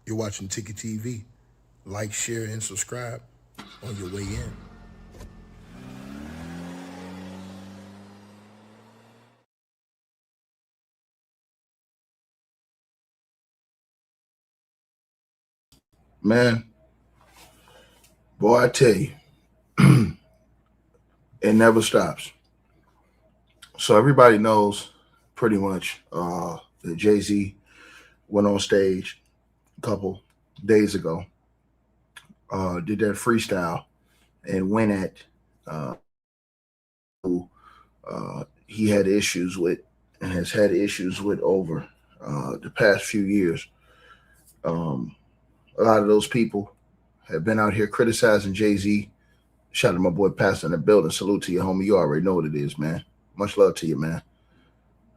You're watching Ticket TV. Like, share, and subscribe on your way in. Man, boy, I tell you, it never stops. So everybody knows pretty much that Jay-Z went on stage a couple days ago, did that freestyle and went at uh, who he had issues with and has had issues with over the past few years. Um, a lot of those people have been out here criticizing Jay-Z. Shout out to my boy Pastor in the building. Salute to you, homie. You already know what it is, man. Much love to you, man.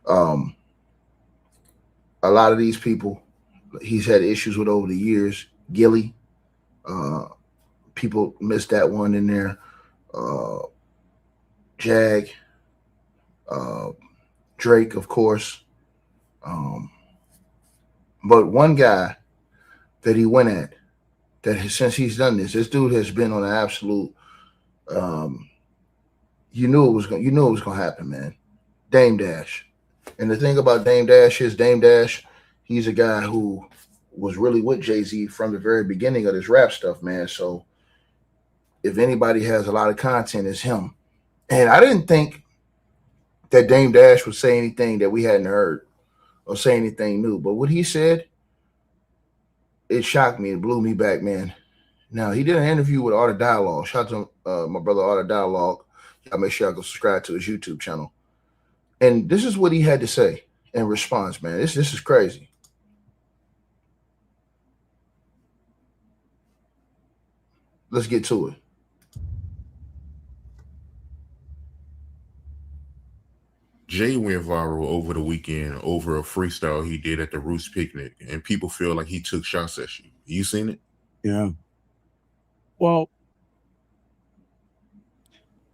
Um, a lot of these people he's had issues with over the years. Gilly, uh, people missed that one in there. Uh, Jag, uh, Drake, of course. Um, but one guy that he went at since he's done this dude has been on an absolute. Um, you knew it was gonna happen, man. Dame Dash, and the thing about Dame Dash is Dame Dash, he's a guy who was really with Jay Z from the very beginning of this rap stuff, man. So if anybody has a lot of content, it's him. And I didn't think that Dame Dash would say anything that we hadn't heard or say anything new. But what he said, it shocked me. It blew me back, man. Now, he did an interview with Art of Dialogue. Shout out to my brother Art of Dialogue. Y'all make sure y'all go subscribe to his YouTube channel. And this is what he had to say in response, man. This is crazy. Let's get to it. Jay went viral over the weekend over a freestyle he did at the Roots picnic, and people feel like he took shots at you. You seen it? Yeah. Well,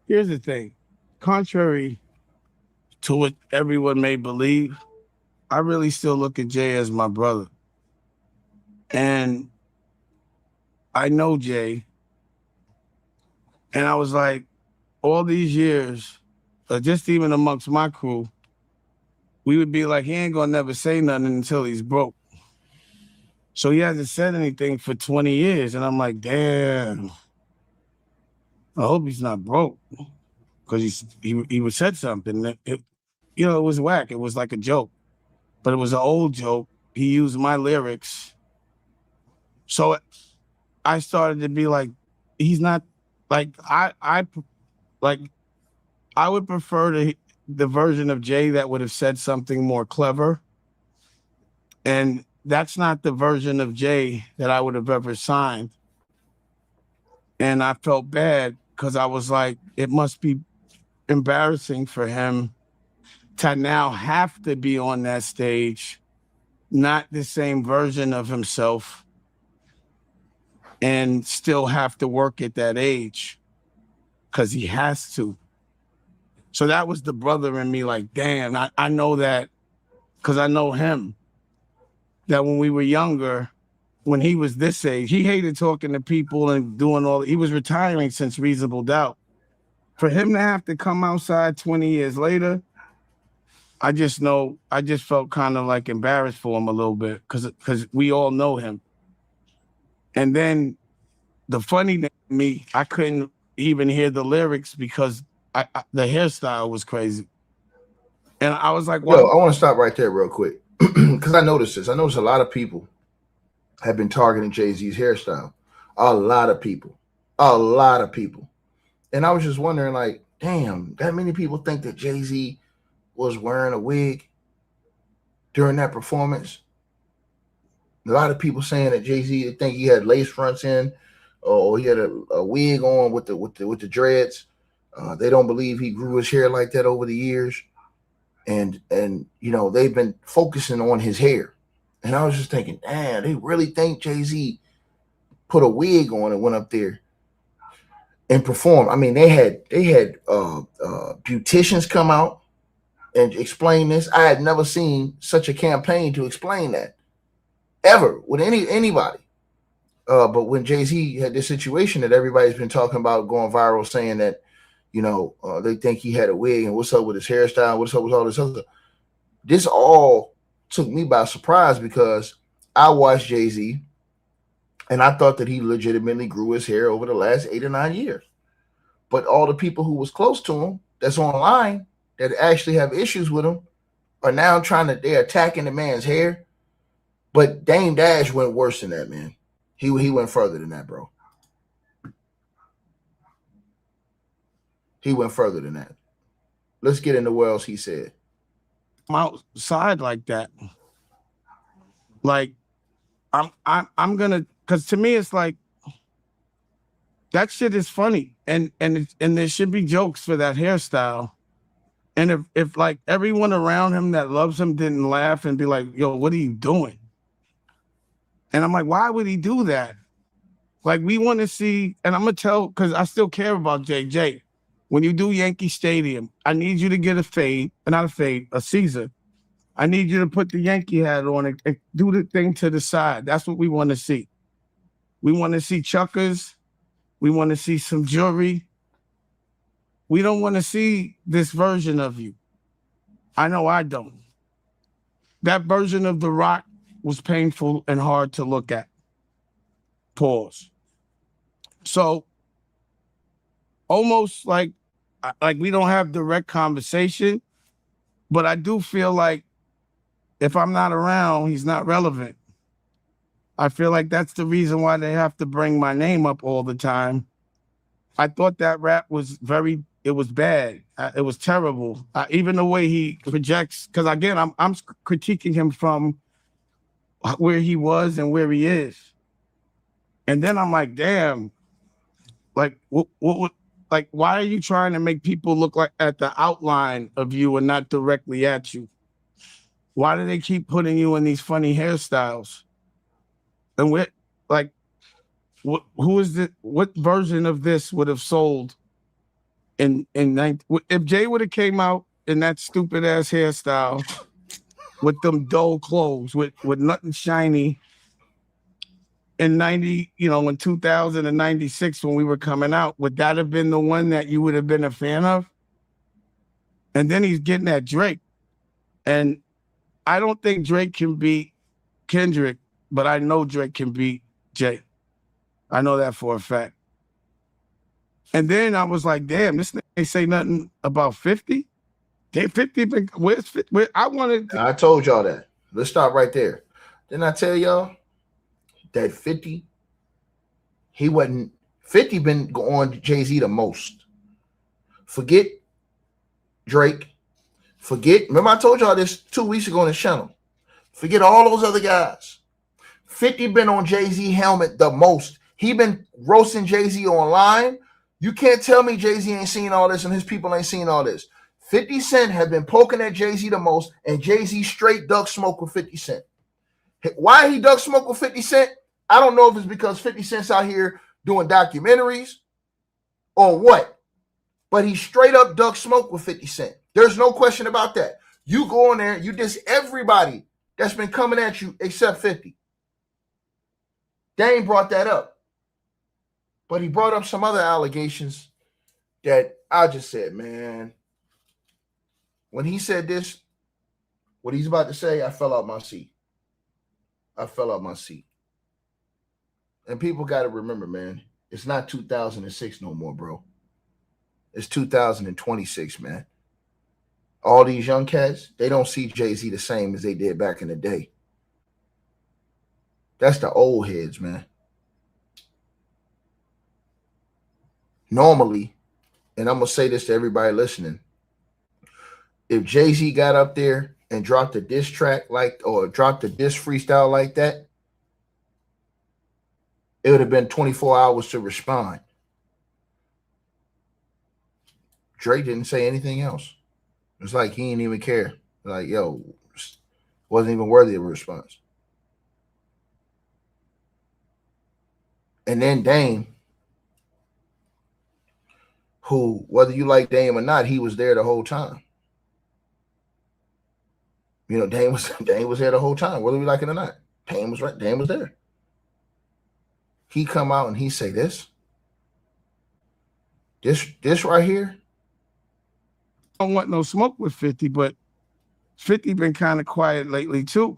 here's the thing. Contrary to what everyone may believe, I really still look at Jay as my brother. And I know Jay. And I was like, all these years, just even amongst my crew, we would be like, he ain't gonna never say nothing until he's broke. So he hasn't said anything for 20 years. And I'm like, damn, I hope he's not broke. Because he said something. It was whack. It was like a joke. But it was an old joke. He used my lyrics. So I started to be like, he's not like I would prefer the version of Jay that would have said something more clever. And that's not the version of Jay that I would have ever signed. And I felt bad because I was like, it must be embarrassing for him to now have to be on that stage, not the same version of himself, and still have to work at that age because he has to. So that was the brother in me, like, damn, I know that because I know him, that when we were younger, when he was this age, he hated talking to people and doing he was retiring since Reasonable Doubt. For him to have to come outside 20 years later, I just felt kind of like embarrassed for him a little bit because we all know him. And then the funny thing to me, I couldn't even hear the lyrics because the hairstyle was crazy. And I was like, Yo, well, I want to stop right there real quick because I noticed this. I noticed a lot of people have been targeting Jay-Z's hairstyle. A lot of people. A lot of people. And I was just wondering, like, damn, that many people think that Jay-Z was wearing a wig during that performance. A lot of people saying that Jay-Z think he had lace fronts in, or he had a wig on with the dreads. They don't believe he grew his hair like that over the years, and they've been focusing on his hair. And I was just thinking, damn, they really think Jay-Z put a wig on and went up there and performed. I mean, they had beauticians come out and explain this. I had never seen such a campaign to explain that. ever with anybody. But when Jay-Z had this situation that everybody's been talking about going viral, saying that, they think he had a wig and what's up with his hairstyle, what's up with all this other. This all took me by surprise because I watched Jay-Z and I thought that he legitimately grew his hair over the last 8 or 9 years. But all the people who was close to him that's online that actually have issues with him are now they're attacking the man's hair. But Dame Dash went worse than that, man. He went further than that, bro. He went further than that. Let's get into what else he said. I'm outside like that. Like, I'm gonna, because to me it's like that shit is funny, and there should be jokes for that hairstyle. And if like everyone around him that loves him didn't laugh and be like, "Yo, what are you doing?" And I'm like, why would he do that? Like, we want to see, and I'm gonna tell, because I still care about JJ. When you do Yankee Stadium, I need you to get a Caesar. I need you to put the Yankee hat on and do the thing to the side. That's what we want to see. We want to see chuckers. We want to see some jewelry. We don't want to see this version of you. I know I don't. That version of The Rock was painful and hard to look at. Pause. So almost like we don't have direct conversation, but I do feel like if I'm not around, he's not relevant. I feel like that's the reason why they have to bring my name up all the time. I thought that rap was it was bad. It was terrible. Even the way he projects, because again, I'm critiquing him from where he was and where he is. And then I'm like, damn, like, like, why are you trying to make people look like at the outline of you and not directly at you? Why do they keep putting you in these funny hairstyles? And who is it? What version of this would have sold if Jay would have came out in that stupid ass hairstyle with them dull clothes with nothing shiny in 2096 when we were coming out, would that have been the one that you would have been a fan of? And then he's getting at Drake. And I don't think Drake can beat Kendrick, but I know Drake can beat Jay. I know that for a fact. And then I was like, damn, this ain't say nothing about 50. 50 been, where's 50? I told y'all that. Let's stop right there. Didn't I tell y'all that 50 been on Jay-Z the most? Forget Drake. Remember I told y'all this 2 weeks ago on the channel. Forget all those other guys. 50 been on Jay-Z helmet the most. He been roasting Jay-Z online. You can't tell me Jay-Z ain't seen all this and his people ain't seen all this. 50 Cent have been poking at Jay-Z the most, and Jay-Z straight duck smoke with 50 Cent. Why he duck smoke with 50 Cent? I don't know if it's because 50 Cent's out here doing documentaries or what, but he straight up duck smoke with 50 Cent. There's no question about that. You go in there, you diss everybody that's been coming at you except 50. Dame brought that up. But he brought up some other allegations that I just said, man, when he said this, what he's about to say, I fell out my seat. And people got to remember, man, it's not 2006 no more, bro. It's 2026, man. All these young cats, they don't see Jay-Z the same as they did back in the day. That's the old heads, man. Normally, and I'm going to say this to everybody listening, if Jay-Z got up there and dropped a diss track or dropped a diss freestyle like that, it would have been 24 hours to respond. Drake didn't say anything else. It's like he didn't even care. Like, yo, wasn't even worthy of a response. And then Dame, who, whether you like Dame or not, he was there the whole time. Dame was there the whole time, whether we like it or not. Dame was right. Dame was there. He come out and he say this right here. I don't want no smoke with 50, but 50 been kind of quiet lately too,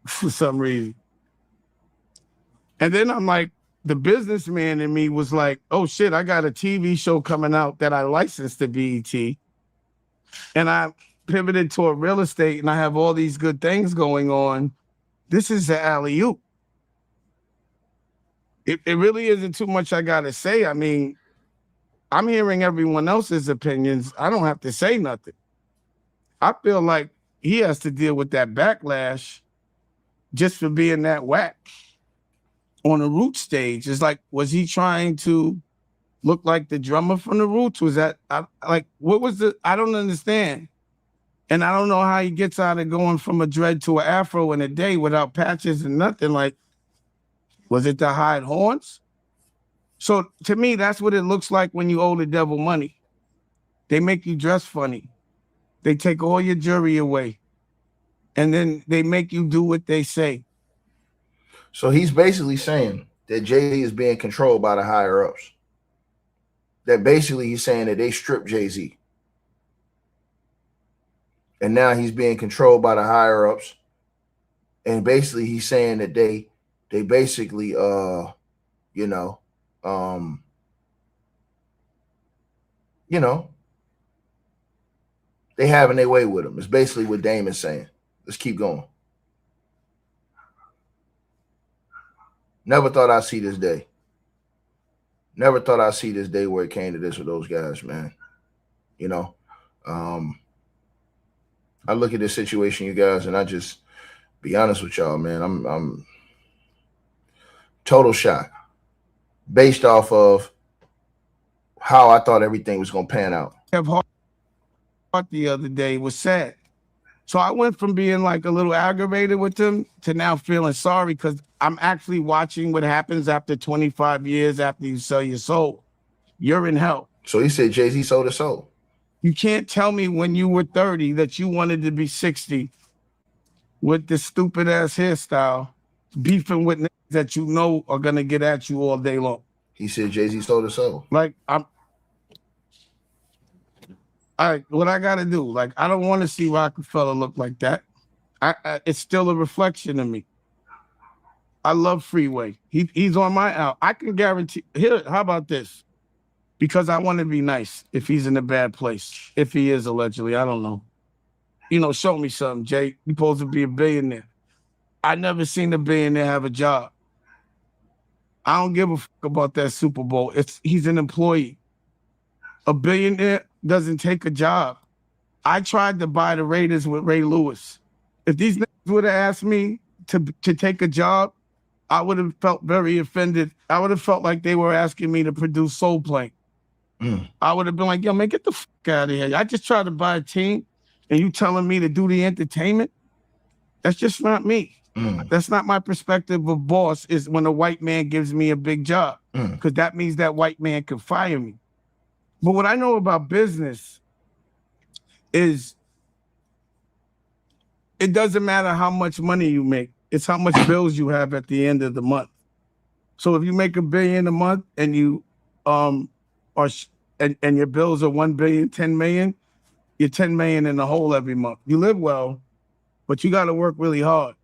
for some reason. And then I'm like, the businessman in me was like, oh shit, I got a TV show coming out that I licensed to BET. And I pivoted toward real estate and I have all these good things going on. This is the alley-oop. It really isn't too much I gotta say. I mean, I'm hearing everyone else's opinions. I don't have to say nothing. I feel like he has to deal with that backlash just for being that whack on the Roots stage. It's like, was he trying to look like the drummer from the Roots? Was that what was I don't understand. And I don't know how he gets out of going from a dread to an afro in a day without patches and nothing. Like, was it to hide horns? So to me, that's what it looks like when you owe the devil money. They make you dress funny. They take all your jewelry away. And then they make you do what they say. So he's basically saying that Jay-Z is being controlled by the higher ups. That basically he's saying that they stripped Jay-Z. And now he's being controlled by the higher ups. And basically he's saying that they basically they having their way with him. It's basically what Dame is saying. Let's keep going. Never thought I'd see this day. Never thought I'd see this day where it came to this with those guys, man. I look at this situation, you guys, and I just be honest with y'all, man. I'm total shock based off of how I thought everything was going to pan out. Have heart the other day was sad. So I went from being like a little aggravated with them to now feeling sorry because I'm actually watching what happens after 25 years after you sell your soul. You're in hell. So he said Jay-Z sold his soul. You can't tell me when you were 30 that you wanted to be 60 with this stupid ass hairstyle, beefing with niggas that you know are gonna get at you all day long. He said Jay-Z sold his soul. Like, all right, what I gotta do? Like, I don't want to see Rockefeller look like that. It's still a reflection of me. I love Freeway. He's on my out. I can guarantee. Here, how about this? Because I want to be nice. If he's in a bad place, if he is allegedly, I don't know. Show me something, Jay. You're supposed to be a billionaire. I never seen a billionaire have a job. I don't give a fuck about that Super Bowl. He's an employee. A billionaire doesn't take a job. I tried to buy the Raiders with Ray Lewis. If these niggas would have asked me to take a job, I would have felt very offended. I would have felt like they were asking me to produce Soul Plane. I would have been like, yo, man, get the fuck out of here. I just tried to buy a team and you telling me to do the entertainment? That's just not me. That's not my perspective of boss, is when a white man gives me a big job, because that means that white man can fire me. But what I know about business is it doesn't matter how much money you make. It's how much bills you have at the end of the month. So if you make $1 billion a month and you and your bills are $1 billion, 10 million, you're 10 million in the hole every month. You live well, but you got to work really hard.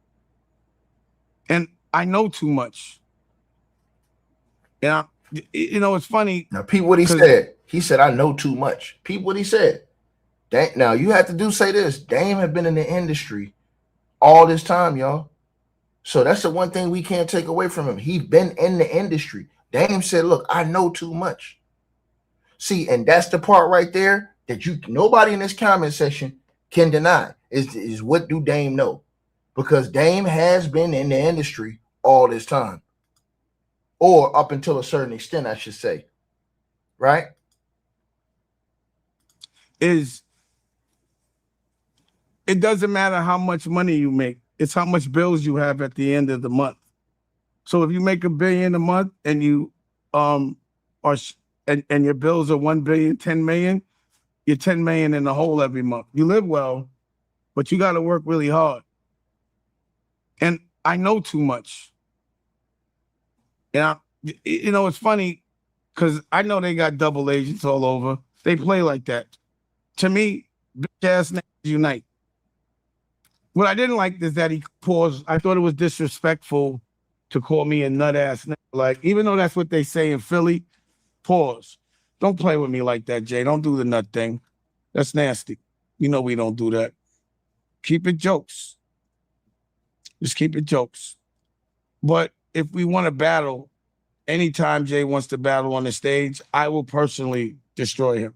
And I know too much. And it's funny. Now, Pete, what he said. He said, I know too much. Pete, what he said. Now, you have to say this. Dame had been in the industry all this time, y'all. So that's the one thing we can't take away from him. He's been in the industry. Dame said, look, I know too much. See, and that's the part right there that nobody in this comment section can deny is what do Dame know? Because Dame has been in the industry all this time. Or up until a certain extent, I should say. Right? It doesn't matter how much money you make. It's how much bills you have at the end of the month. So if you make $1 billion a month and you and your bills are $1 billion, 10 million, you're 10 million in the hole every month. You live well, but you got to work really hard. And I know too much. And it's funny because I know they got double agents all over. They play like that. To me, bitch ass niggas unite. What I didn't like is that he paused. I thought it was disrespectful to call me a nut ass nigga. Like, even though that's what they say in Philly, pause. Don't play with me like that, Jay. Don't do the nut thing. That's nasty. You know we don't do that. Keep it jokes. Just keep it jokes. But if we want to battle, anytime Jay wants to battle on the stage, I will personally destroy him.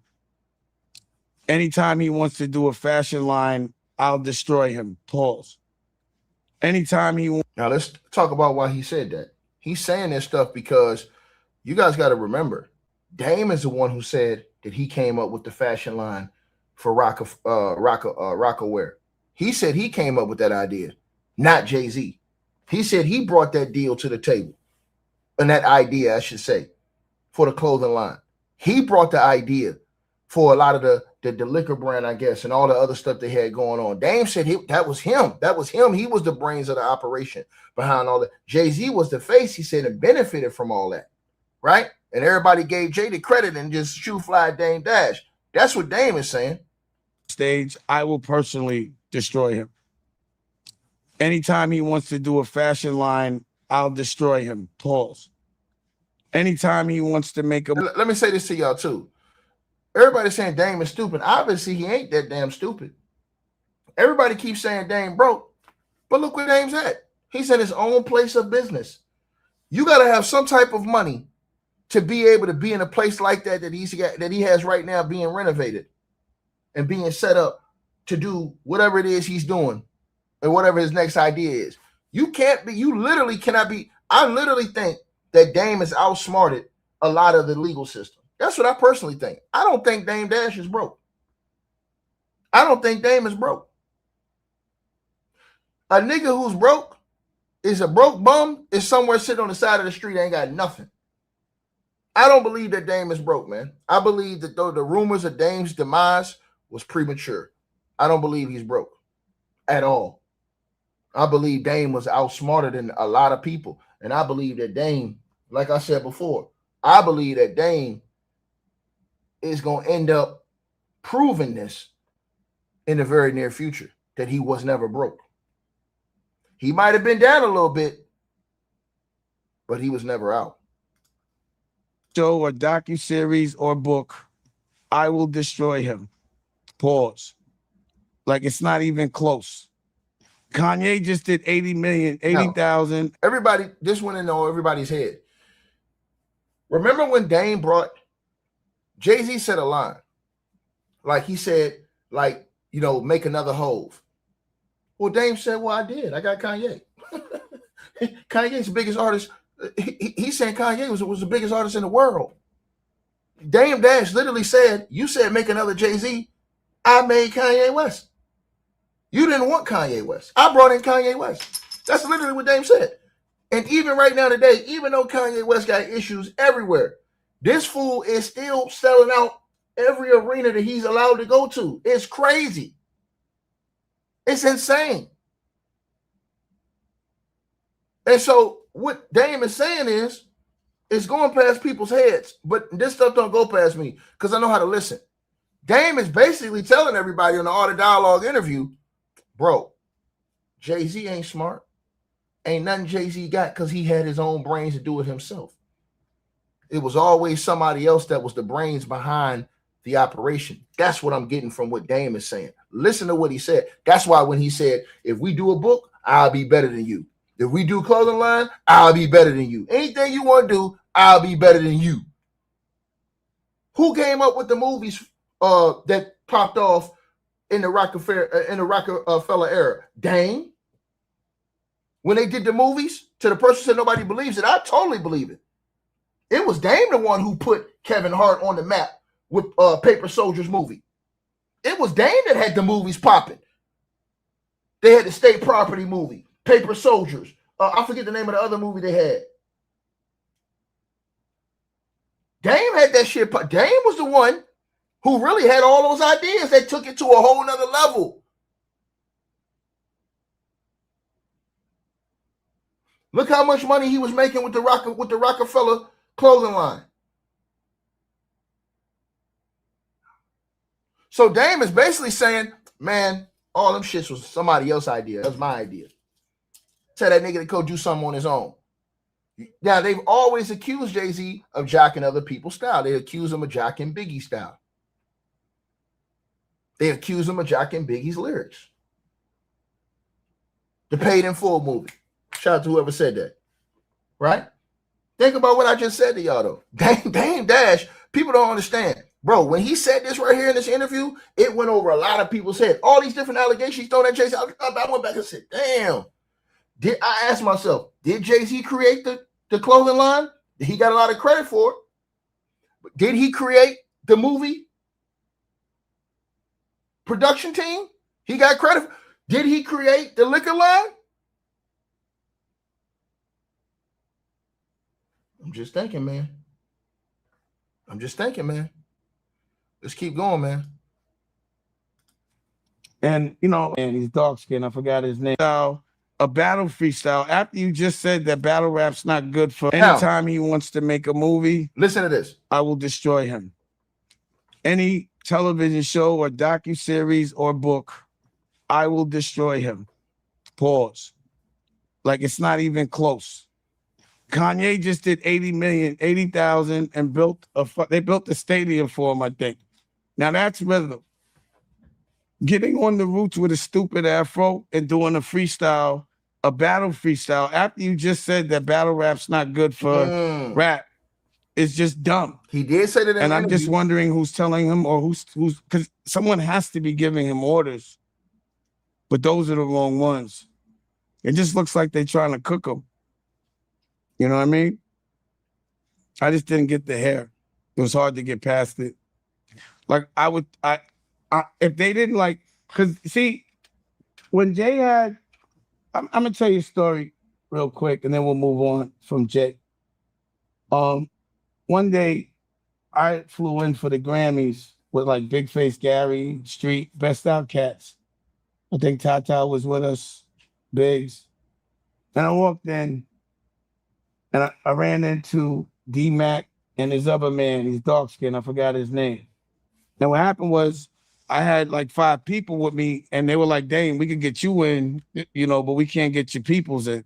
Anytime he wants to do a fashion line, I'll destroy him. Pause. Anytime he wants. Now let's talk about why he said that. He's saying this stuff because you guys got to remember, Dame is the one who said that he came up with the fashion line for Rockaware. He said he came up with that idea, not Jay-Z. He said he brought that deal to the table, and that idea, I should say, for the clothing line. He brought the idea for a lot of the liquor brand, I guess, and all the other stuff they had going on. Dame said that was him. That was him. He was the brains of the operation behind all that. Jay-Z was the face, he said, and benefited from all that, right? And everybody gave Jay the credit and just shoe fly Dame Dash. That's what Dame is saying. Stage, I will personally destroy him. Anytime he wants to do a fashion line, I'll destroy him. Pause. Anytime he wants to make a... Let me say this to y'all too. Everybody's saying Dame is stupid. Obviously, he ain't that damn stupid. Everybody keeps saying Dame broke, but look where Dame's at. He's in his own place of business. You got to have some type of money to be able to be in a place like that that he has right now, being renovated and being set up to do whatever it is he's doing and whatever his next idea is. You literally cannot be. I literally think that Dame has outsmarted a lot of the legal system. That's what I personally think. I don't think Dame Dash is broke. I don't think Dame is broke. A nigga who's broke is a broke bum, is somewhere sitting on the side of the street, ain't got nothing. I don't believe that Dame is broke, man. I believe that though the rumors of Dame's demise was premature. I don't believe he's broke at all. I believe Dame was outsmarted than a lot of people. And I believe that Dame, like I said before, I believe that Dame is going to end up proving this in the very near future, that he was never broke. He might have been down a little bit, but he was never out. Show or docuseries or book, I will destroy him. Pause. Like, it's not even close. Kanye just did 80,000. Everybody, this went in on everybody's head. Remember when Dame brought, Jay-Z said a line. Like he said, like, make another Hove. Well, Dame said, well, I did. I got Kanye. Kanye's the biggest artist. He's saying Kanye was the biggest artist in the world. Dame Dash literally said, you said make another Jay-Z. I made Kanye West. You didn't want Kanye West. I brought in Kanye West. That's literally what Dame said. And even right now today, even though Kanye West got issues everywhere, this fool is still selling out every arena that he's allowed to go to. It's crazy. It's insane. And so what Dame is saying is, it's going past people's heads. But this stuff don't go past me because I know how to listen. Dame is basically telling everybody on the Art of Dialogue interview, bro, Jay-Z ain't smart. Ain't nothing Jay-Z got because he had his own brains to do it himself. It was always somebody else that was the brains behind the operation. That's what I'm getting from what Dame is saying. Listen to what he said. That's why when he said, if we do a book, I'll be better than you. If we do clothing line, I'll be better than you. Anything you want to do, I'll be better than you. Who came up with the movies that popped off in the Rockefeller era? Dame. When they did the movies, to the person said nobody believes it, I totally believe it. It was Dame the one who put Kevin Hart on the map with Paper Soldiers movie. It was Dame that had the movies popping. They had the state property movie, Paper Soldiers. I forget the name of the other movie they had. Dame had that shit. Dame was the one who really had all those ideas that took it to a whole nother level. Look how much money he was making with the Rockefeller clothing line. So Dame is basically saying, man, all them shits was somebody else's idea. That was my idea. Tell that nigga to go do something on his own. Now, they've always accused Jay-Z of jacking other people's style. They accuse him of jacking Biggie's style. They accuse him of jacking Biggie's lyrics. The Paid in Full movie. Shout out to whoever said that. Right? Think about what I just said to y'all, though. Dame Dash, people don't understand. Bro, when he said this right here in this interview, it went over a lot of people's head. All these different allegations thrown at Jay-Z. I went back and said, damn. I asked myself, did Jay-Z create the clothing line? He got a lot of credit for it. But did he create the movie production team? He got credit. Did he create the liquor line? I'm just thinking, man. Let's keep going, man. And, you know, and he's dark skinned. I forgot his name. A battle freestyle. After you just said that battle rap's not good for anytime he wants to make a movie. Listen to this. I will destroy him. Any television show or docuseries or book, I will destroy him. Pause. Like it's not even close. Kanye just did 80,000 and they built a stadium for him, I think. Now that's rhythm. Getting on the Roots with a stupid afro and doing a freestyle, a battle freestyle, after you just said that battle rap's not good for rap, it's just dumb. He did say that, and I'm just wondering who's telling him or who's because someone has to be giving him orders, but those are the wrong ones. It just looks like they're trying to cook him. You know what I mean? I just didn't get the hair. It was hard to get past it. Like if they didn't like, because see, when Jay had, I'm gonna tell you a story real quick, and then we'll move on from Jay. One day, I flew in for the Grammys with like Big Face Gary, Street, Best Out Cats. I think Tata was with us, Biggs, and I walked in, and I ran into D-Mac and his other man. He's dark skinned. I forgot his name. Now what happened was, I had like 5 people with me, and they were like, "Dame, we could get you in, you know, but we can't get your peoples in."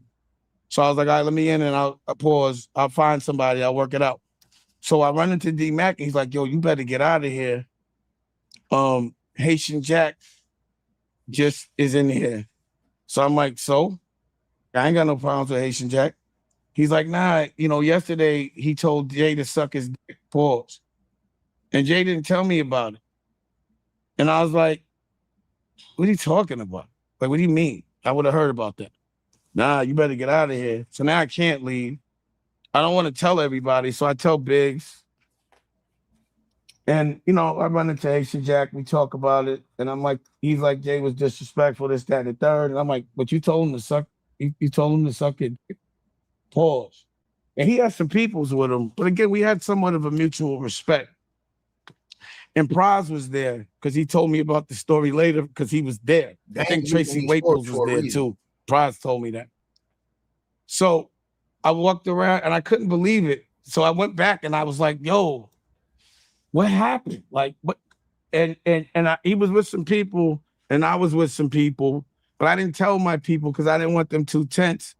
So I was like, "All right, let me in, and I'll pause. I'll find somebody. I'll work it out." So I run into D-Mac, and he's like, "Yo, you better get out of here. Haitian Jack just is in here." So I'm like, "So? I ain't got no problems with Haitian Jack." He's like, "Nah, you know, yesterday he told Jay to suck his dick." Pause. And Jay didn't tell me about it. And I was like, "What are you talking about? Like, what do you mean? I would have heard about that." "Nah, you better get out of here." So now I can't leave. I don't want to tell everybody, so I tell Biggs. And, you know, I run into Haitian Jack. We talk about it. And I'm like, he's like, "Jay was disrespectful, this, that, and the third." And I'm like, "But you told him to suck, you told him to suck it." Pause. And he had some peoples with him. But again, we had somewhat of a mutual respect. And Praz was there because he told me about the story later because he was there. I think Tracy Waples was there too. Praz told me that. So I walked around and I couldn't believe it. So I went back and I was like, "Yo, what happened?" Like, what? And he was with some people and I was with some people, but I didn't tell my people because I didn't want them too tense.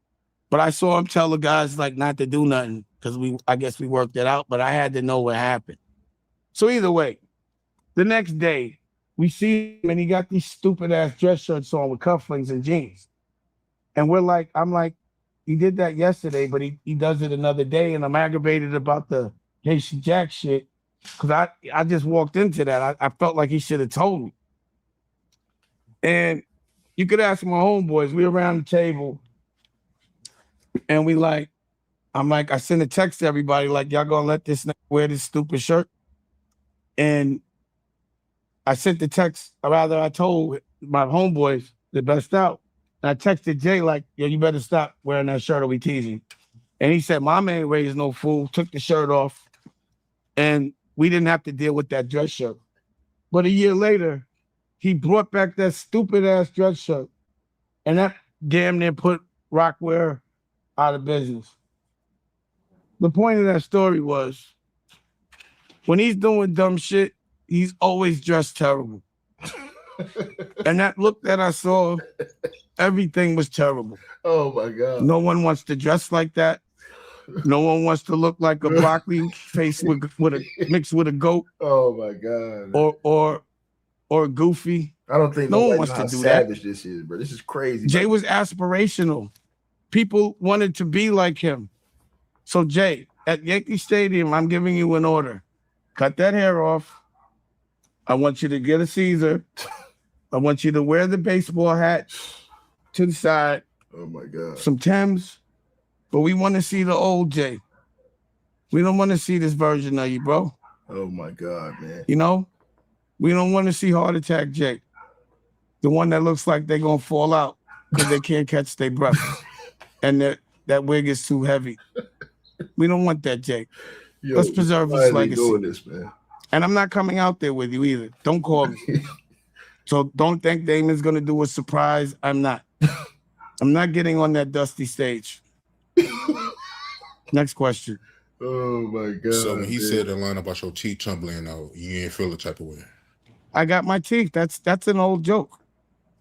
But I saw him tell the guys like not to do nothing because I guess we worked it out, but I had to know what happened. So either way, the next day, we see him and he got these stupid ass dress shirts on with cufflinks and jeans. And I'm like, he did that yesterday, but he does it another day. And I'm aggravated about the Haitian Jack shit because I just walked into that. I felt like he should have told me. And you could ask my homeboys, we around the table and I sent a text to everybody like, "Y'all gonna let this nigga wear this stupid shirt?" And I sent the text, or rather I told my homeboys, the Best Out, and I texted Jay like, "Yo, you better stop wearing that shirt or we teasing." And he said, "Mama ain't raised no fool," took the shirt off, and we didn't have to deal with that dress shirt. But a year later, he brought back that stupid ass dress shirt, and that damn near put Rockwell out of business. The point of that story was when he's doing dumb shit, he's always dressed terrible. And that look that I saw, everything was terrible. Oh my God. No one wants to dress like that. No one wants to look like a broccoli face with a mixed with a goat Oh my God. or Goofy. I don't think No one nobody wants knows to how do that. savage this is, bro. This is crazy. Jay was aspirational. People wanted to be like him. So Jay, at Yankee Stadium, I'm giving you an order. Cut that hair off. I want you to get a Caesar. I want you to wear the baseball hat to the side, Oh my God. some Timbs, but we want to see the old Jay. We don't want to see this version of you, bro. Oh my God, man. You know? We don't want to see heart attack Jay. The one that looks like they're going to fall out because they can't catch their breath. And that wig is too heavy. We don't want that, Jay. Yo, Let's preserve why his are they legacy. doing this, man? And I'm not coming out there with you either. Don't call me. So don't think Damon's going to do a surprise. I'm not. I'm not getting on that dusty stage. Next question. Oh my God. So when he man. said the line about your teeth tumbling out, you didn't feel the type of way. I got my teeth. That's an old joke.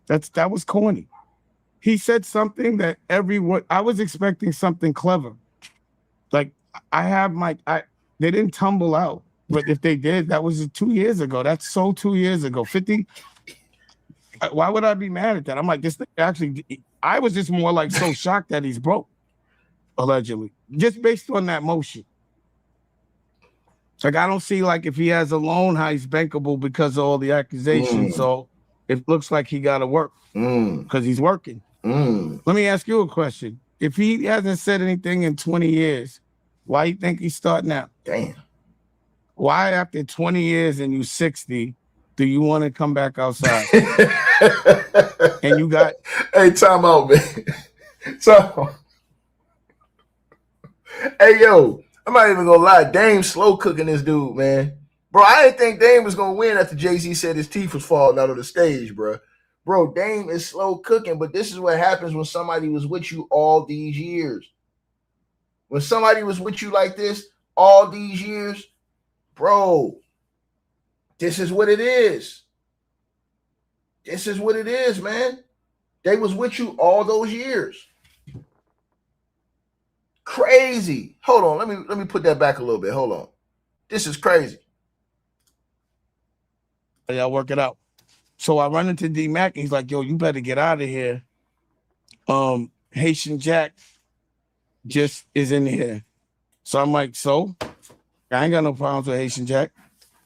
That was corny. He said something that I was expecting something clever. Like they didn't tumble out, but if they did, that was 2 years ago. That's so 2 years ago. 50. Why would I be mad at that? I'm like, this thing actually, I was just more like so shocked that he's broke, allegedly, just based on that motion. Like, I don't see like if he has a loan, how he's bankable because of all the accusations. So it looks like he got to work because he's working. Let me ask you a question. If he hasn't said anything in 20 years, why you think he's starting out? Damn. Why after 20 years and you 60, do you want to come back outside? And you got... Hey, time out, man. Time out. Hey, yo, I'm not even gonna lie. Dame's slow cooking this dude, man. Bro, I didn't think Dame was gonna win after Jay-Z said his teeth was falling out of the stage, bro. Bro, Dame is slow cooking, but this is what happens when somebody was with you all these years. When somebody was with you like this all these years, bro, this is what it is. This is what it is, man. They was with you all those years. Crazy. Hold on. Let me put that back a little bit. Hold on. This is crazy. Y'all work it out. So I run into D-Mac and he's like, yo, you better get out of here. Haitian Jack just is in here. So I'm like, so? I ain't got no problems with Haitian Jack.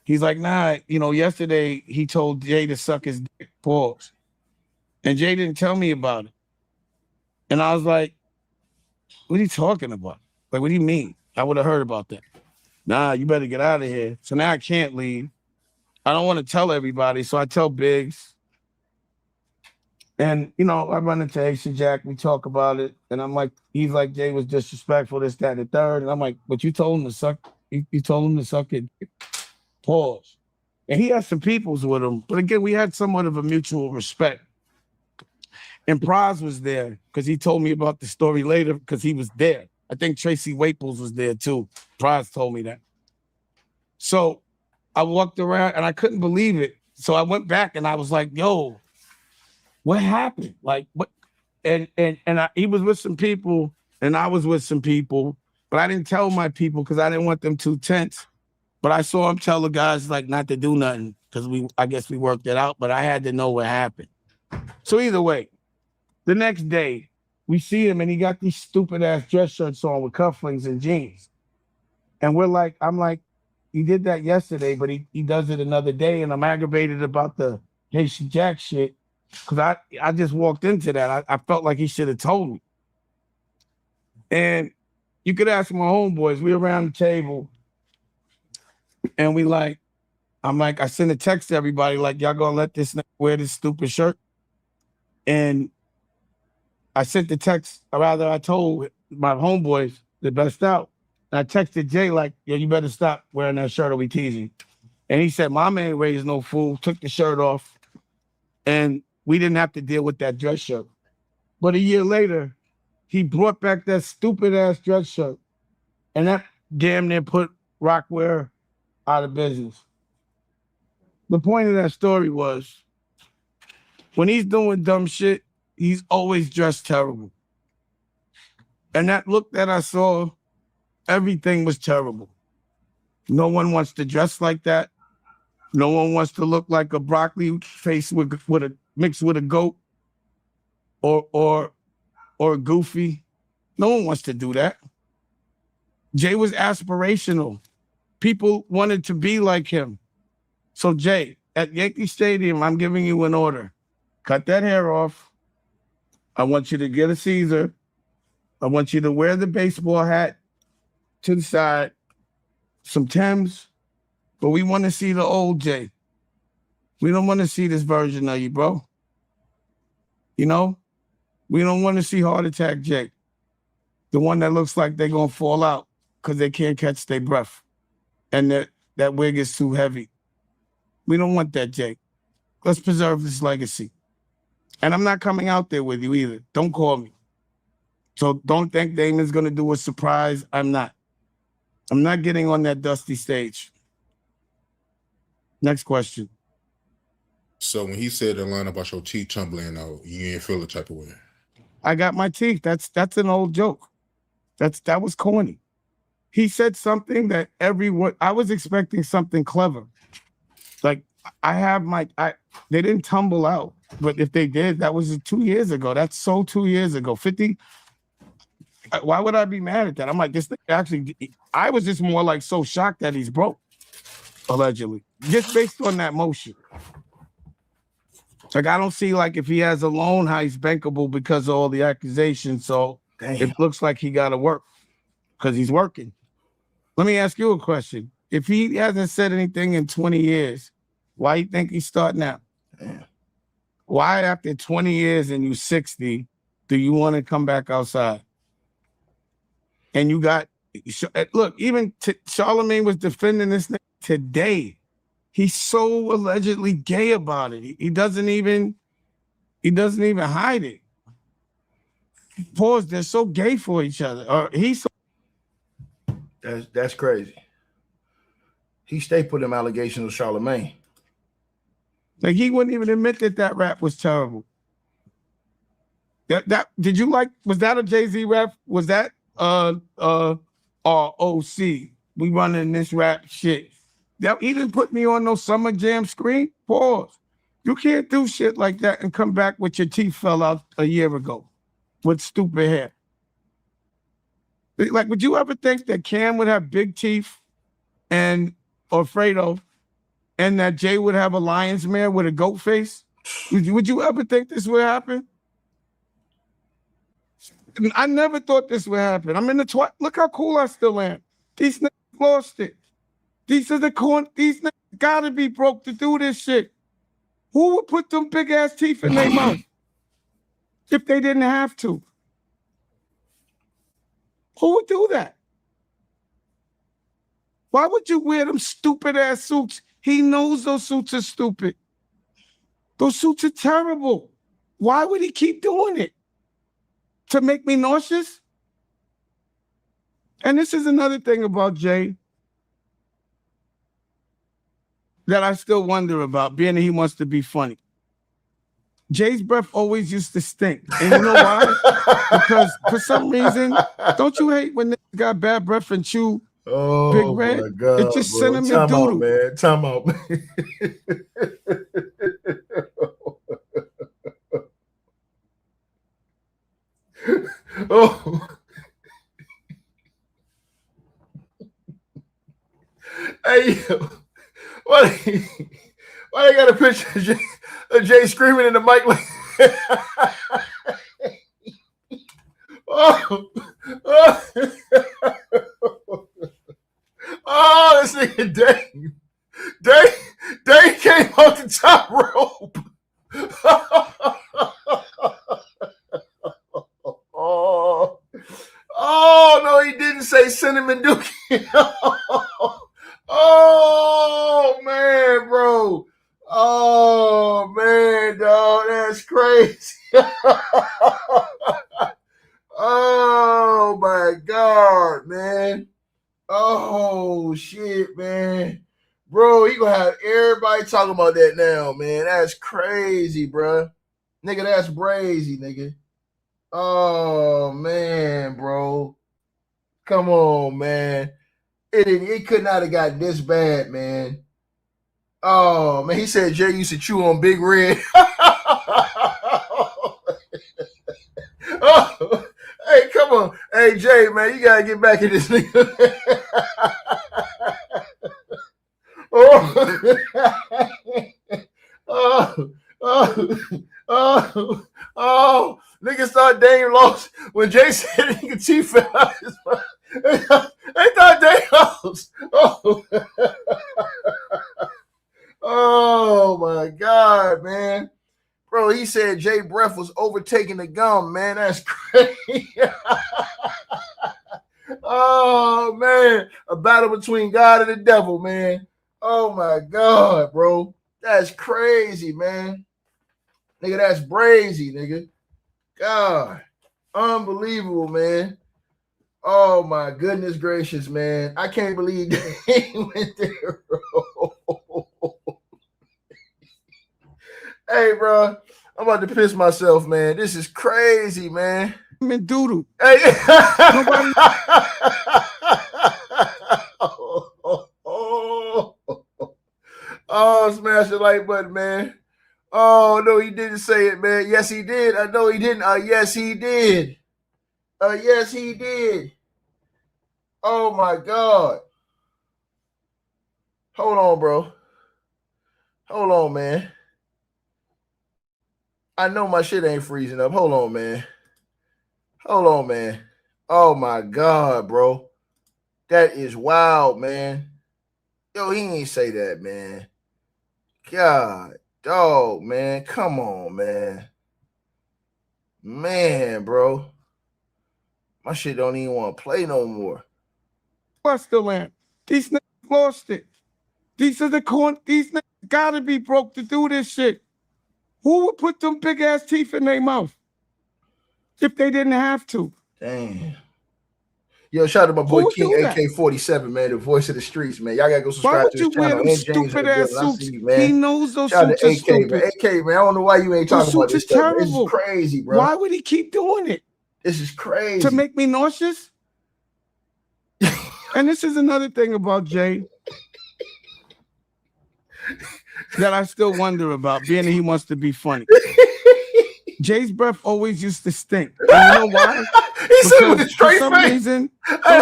He's like, nah, yesterday he told Jay to suck his dick, pause. And Jay didn't tell me about it. And I was like, what are you talking about? Like, what do you mean? I would have heard about that. Nah, you better get out of here. So now I can't leave. I don't want to tell everybody, so I tell Biggs. And, I run into Haitian Jack. We talk about it. And I'm like, he's like, Jay was disrespectful, this, that, and the third. And I'm like, but you told him to suck. You told him to suck it. Pause. And he had some peoples with him. But again, we had somewhat of a mutual respect. And Praz was there because he told me about the story later because he was there. I think Tracy Waples was there too. Praz told me that. So I walked around and I couldn't believe it. So I went back and I was like, yo, what happened? Like, what? And he was with some people and I was with some people, but I didn't tell my people because I didn't want them too tense. But I saw him tell the guys like not to do nothing because I guess we worked it out, but I had to know what happened. So either way, the next day we see him and he got these stupid ass dress shirts on with cufflinks and jeans. And I'm like, he did that yesterday, but he does it another day. And I'm aggravated about the Haitian Jack shit because I just walked into that. I felt like he should have told me. And you could ask my homeboys, we around the table and I sent a text to everybody like, y'all gonna let this wear this stupid shirt? And I sent the text, or rather I told my homeboys the best out. And I texted Jay like, yo, you better stop wearing that shirt or we teasing. And he said, Mama ain't raised no fool, took the shirt off. And we didn't have to deal with that dress shirt. But a year later, he brought back that stupid ass dress shirt, and that damn near put Rockwear out of business. The point of that story was when he's doing dumb shit, he's always dressed terrible. And that look that I saw, everything was terrible. No one wants to dress like that. No one wants to look like a broccoli face with a mixed with a goat or a goofy. No one wants to do that. Jay was aspirational. People wanted to be like him. So Jay, at Yankee Stadium, I'm giving you an order. Cut that hair off. I want you to get a Caesar. I want you to wear the baseball hat to the side, some Timbs, but we want to see the old Jay. We don't want to see this version of you, bro. You know? We don't want to see heart attack Jay. The one that looks like they're going to fall out because they can't catch their breath. And that wig is too heavy. We don't want that, Jay. Let's preserve this legacy. And I'm not coming out there with you either. Don't call me. So don't think Damon's going to do a surprise. I'm not. I'm not getting on that dusty stage. Next question. So when he said the line about your teeth tumbling out, you didn't feel the type of way. I got my teeth. That's an old joke. That was corny. He said something that everyone, I was expecting something clever. Like they didn't tumble out, but if they did, that was 2 years ago. That's so 2 years ago. 50. Why would I be mad at that? I'm like, this thing actually, I was just more like so shocked that he's broke, allegedly, just based on that motion. Like, I don't see like if he has a loan, how he's bankable because of all the accusations. So it looks like he got to work because he's working. Let me ask you a question. If he hasn't said anything in 20 years, why you think he's starting out? Damn. Why after 20 years and you 60, do you want to come back outside? And you got, look, even Charlemagne was defending this today. He's so allegedly gay about it. He doesn't even hide it. Pause. They're so gay for each other. Or he's so. That's crazy. He stayed putting them allegations of Charlemagne. Like he wouldn't even admit that rap was terrible. That did you like? Was that a Jay-Z rap? Was that ROC? We running this rap shit. That he didn't put me on no Summer Jam screen. Pause. You can't do shit like that and come back with your teeth fell out a year ago with stupid hair. Like, would you ever think that Cam would have big teeth or Fredo, and that Jay would have a lion's mare with a goat face? Would you ever think this would happen? I never thought this would happen. I'm in the look how cool I still am. These niggas lost it. These are the these niggas gotta be broke to do this shit. Who would put them big ass teeth in their mouth if they didn't have to? Who would do that? Why would you wear them stupid ass suits? He knows those suits are stupid. Those suits are terrible. Why would he keep doing it? To make me nauseous? And this is another thing about Jay that I still wonder about, being that he wants to be funny. Jay's breath always used to stink. And you know why? Because for some reason, don't you hate when they got bad breath and chew Big Red? My God, it's just bro. cinnamon Time doodle. out, man. Time out, man. Oh. Hey, why they got a picture of Jay screaming in the mic like oh, this nigga Dave came off the top rope. Oh no, he didn't say cinnamon dookie. Oh man, bro. Oh man, dog, that's crazy. Oh God, man. Oh shit, man. Bro, he gonna have everybody talking about that now, man. That's crazy, bro. Nigga, that's brazy, nigga. Oh man, bro. Come on, man. It could not have got this bad, man. Oh man, he said Jay used to chew on Big Red. Oh, hey, come on. Hey, Jay, man, you gotta get back in this nigga. Oh, oh, oh, niggas thought Dame lost when Jay said he could teeth fell out his mouth. They thought Dame lost. Oh. Oh my God, man. Bro, he said Jay breath was overtaking the gum, man. That's crazy. Oh man, a battle between God and the devil, man. Oh my God, bro. That's crazy, man. Nigga, that's brazy, nigga. God. Unbelievable, man. Oh my goodness gracious, man. I can't believe they went there, bro. Hey, bro. I'm about to piss myself, man. This is crazy, man. Doodle. Hey. Nobody. Oh, smash the like button, man. Oh, no, he didn't say it, man. Yes, he did. I know he didn't. Yes, he did. Yes, he did. Oh, my God. Hold on, bro. Hold on, man. I know my shit ain't freezing up. Hold on, man. Hold on, man. Oh, my God, bro. That is wild, man. Yo, he ain't say that, man. God, dog, man. Come on, man. Man, bro. My shit don't even want to play no more. Buster Lamp. These niggas lost it. These are the corn. These niggas gotta be broke to do this shit. Who would put them big ass teeth in their mouth if they didn't have to? Damn. Yo, shout out to my boy King AK-47, man, the voice of the streets, man. Y'all gotta go subscribe to his channel. And James in the building. I see you, man. He knows those shout out suits to AK, are man. AK, man. I don't know why you ain't talking about this stuff. This is crazy, bro. Why would he keep doing it? This is crazy. To make me nauseous? And this is another thing about Jay that I still wonder about, being that he wants to be funny. Jay's breath always used to stink. And you know why? He said it with a straight for some face. Reason, he said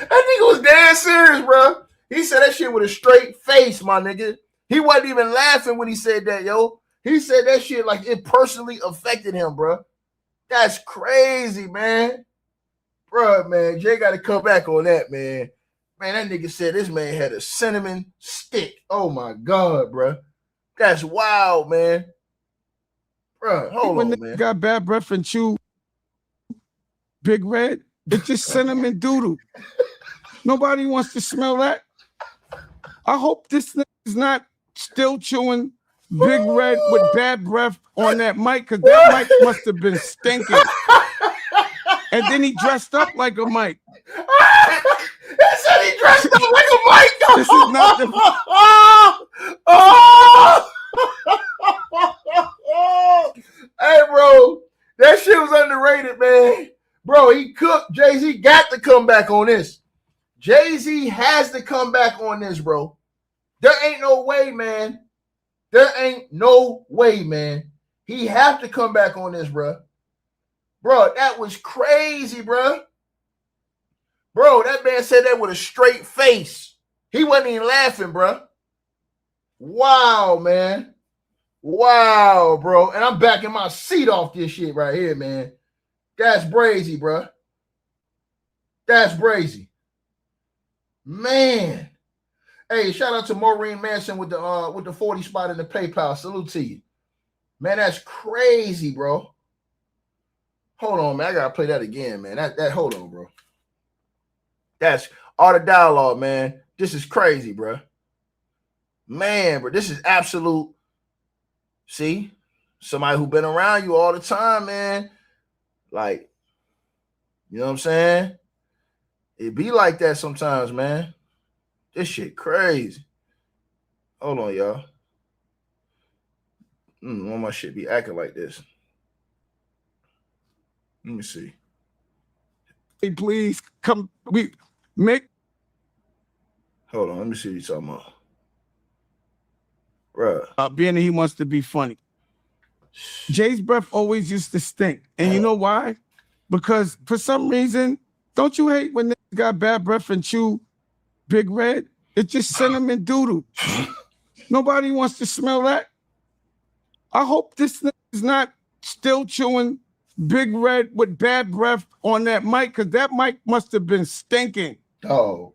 that nigga was dead serious, bro. He said that shit with a straight face, my nigga. He wasn't even laughing when he said that, yo. He said that shit like it personally affected him, bro. That's crazy, man. Bro, man, Jay got to come back on that, man. Man, that nigga said this man had a cinnamon stick. Oh, my God, bro. That's wild, man. Bro, hold on, man. Got bad breath and chew Big Red. It's just cinnamon doodle. Nobody wants to smell that. I hope this nigga is not still chewing Big Red with bad breath on that mic, because that mic must have been stinking. And then he dressed up like a mic. He said he dressed up like a mic. This is not the... Hey, bro, that shit was underrated, man. Bro, he cooked. Jay-Z got to come back on this. Jay-Z has to come back on this, bro. There ain't no way, man. There ain't no way, man. He have to come back on this, bro. Bro, that was crazy, bro. Bro, that man said that with a straight face. He wasn't even laughing, bro. Wow, man. Wow, bro. And I'm backing my seat off this shit right here, man. That's brazy, bro. That's brazy. Man. Hey, shout out to Maureen Manson with the 40 spot in the PayPal. Salute to you. Man, that's crazy, bro. Hold on, man. I gotta play that again, man. That hold on, bro. That's Art of Dialogue, man. This is crazy, bro. Man, bro, this is absolute. See, somebody who been around you all the time, man. Like, You know what I'm saying? It be like that sometimes, man. This shit crazy. Hold on, y'all. Why my shit be acting like this? Let me see. Hey, please come. We make. Hold on. Let me see what you're talking about. Bruh. Being that he wants to be funny. Jay's breath always used to stink. And you know why? Because for some reason, don't you hate when niggas got bad breath and chew Big Red? It just cinnamon doodle. Nobody wants to smell that. I hope this nigga is not still chewing Big Red with bad breath on that mic, because that mic must have been stinking. Oh.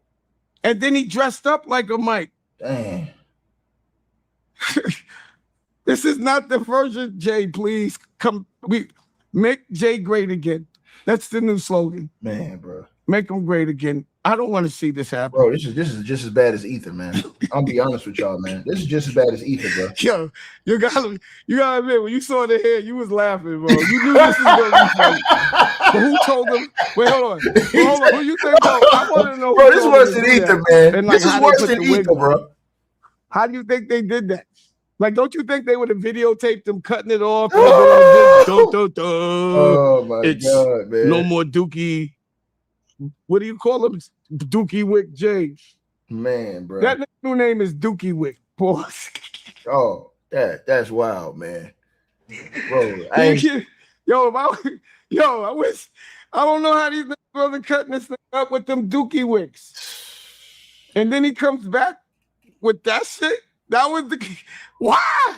And then he dressed up like a mic. Dang. This is not the version, Jay. Please come. We make Jay great again. That's the new slogan. Man, bro. Make him great again. I don't want to see this happen. Bro, this is just as bad as Ether, man. I'll be honest with y'all, man. This is just as bad as Ether, bro. Yo, you gotta admit, when you saw the hair, you was laughing, bro. You knew this was gonna be funny. But who told him? Wait, hold on. Who you think? Bro, I want to know. Bro, this is worse than Ether, man. And like, this is worse than Ether, bro. How do you think they did that? Like, don't you think they would have videotaped them cutting it off? Oh my God, man. No more Dookie. What do you call him? Dookie Wick J. Man, bro. That new name is Dookie Wick. Pause. Oh, that's wild, man. Bro, I wish. I don't know how these brothers cutting this thing up with them Dookie Wicks. And then he comes back with that shit. That was the why?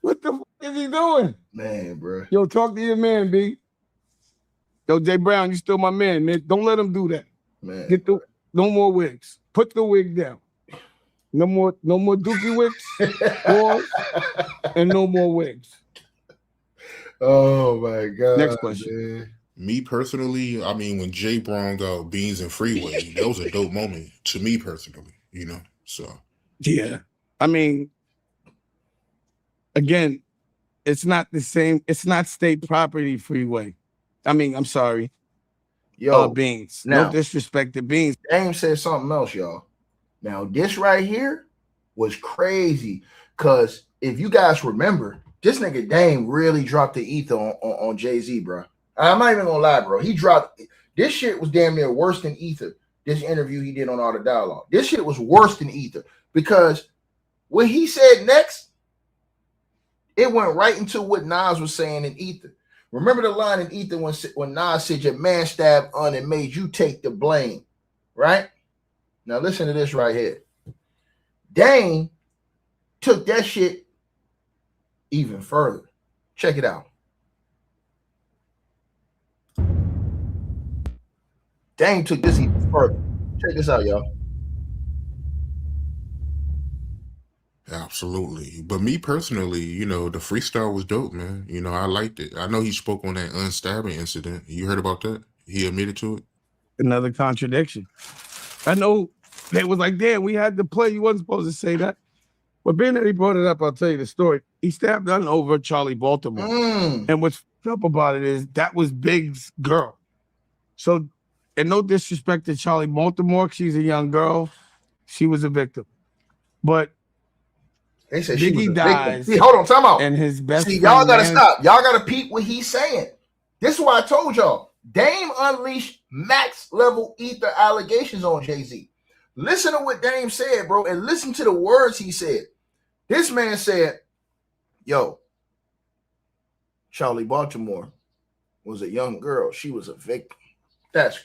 What the fuck is he doing? Man, bro. Yo, talk to your man, B. Yo, Jay Brown, you still my man, man. Don't let him do that. Man. No more wigs. Put the wig down. No more Dookie wigs. And no more wigs. Oh my God. Next question. Man. Me personally, I mean, when Jay Brown got Beans and Freeway, that was a dope moment to me personally, you know. So yeah. I mean, again, it's not the same. It's not state property, Freeway. I mean, I'm sorry. Yo, Beans. Now, no disrespect to Beans. Dame said something else, y'all. Now, this right here was crazy. Because if you guys remember, this nigga Dame really dropped the ether on Jay-Z, bro. I'm not even gonna lie, bro. He dropped this shit was damn near worse than Ether. This interview he did on Art of Dialogue. This shit was worse than Ether. Because what he said next, it went right into what Nas was saying in Ether. Remember the line in Ether when Nas said your man stabbed Un and made you take the blame, right? Now listen to this right here. Dame took that shit even further. Check it out. Dame took this even further. Check this out, y'all. absolutely. But me personally, you know, the freestyle was dope, man. You know, I liked it. I know he spoke on that unstabbing incident. You heard about that? He admitted to it. Another contradiction. I know they was like, damn, we had to play. You wasn't supposed to say that. But being that he brought it up, I'll tell you the story. He stabbed Un over Charlie Baltimore. And what's up about it is that was Big's girl. So, and no disrespect to Charlie Baltimore, she's a young girl. She was a victim. But they said Biggie dies. See, hold on, time out. And his best friend, y'all gotta stop. Y'all gotta peep what he's saying. This is why I told y'all. Dame unleashed max level ether allegations on Jay-Z. Listen to what Dame said, bro, and listen to the words he said. This man said, yo, Charlie Baltimore was a young girl. She was a victim. That's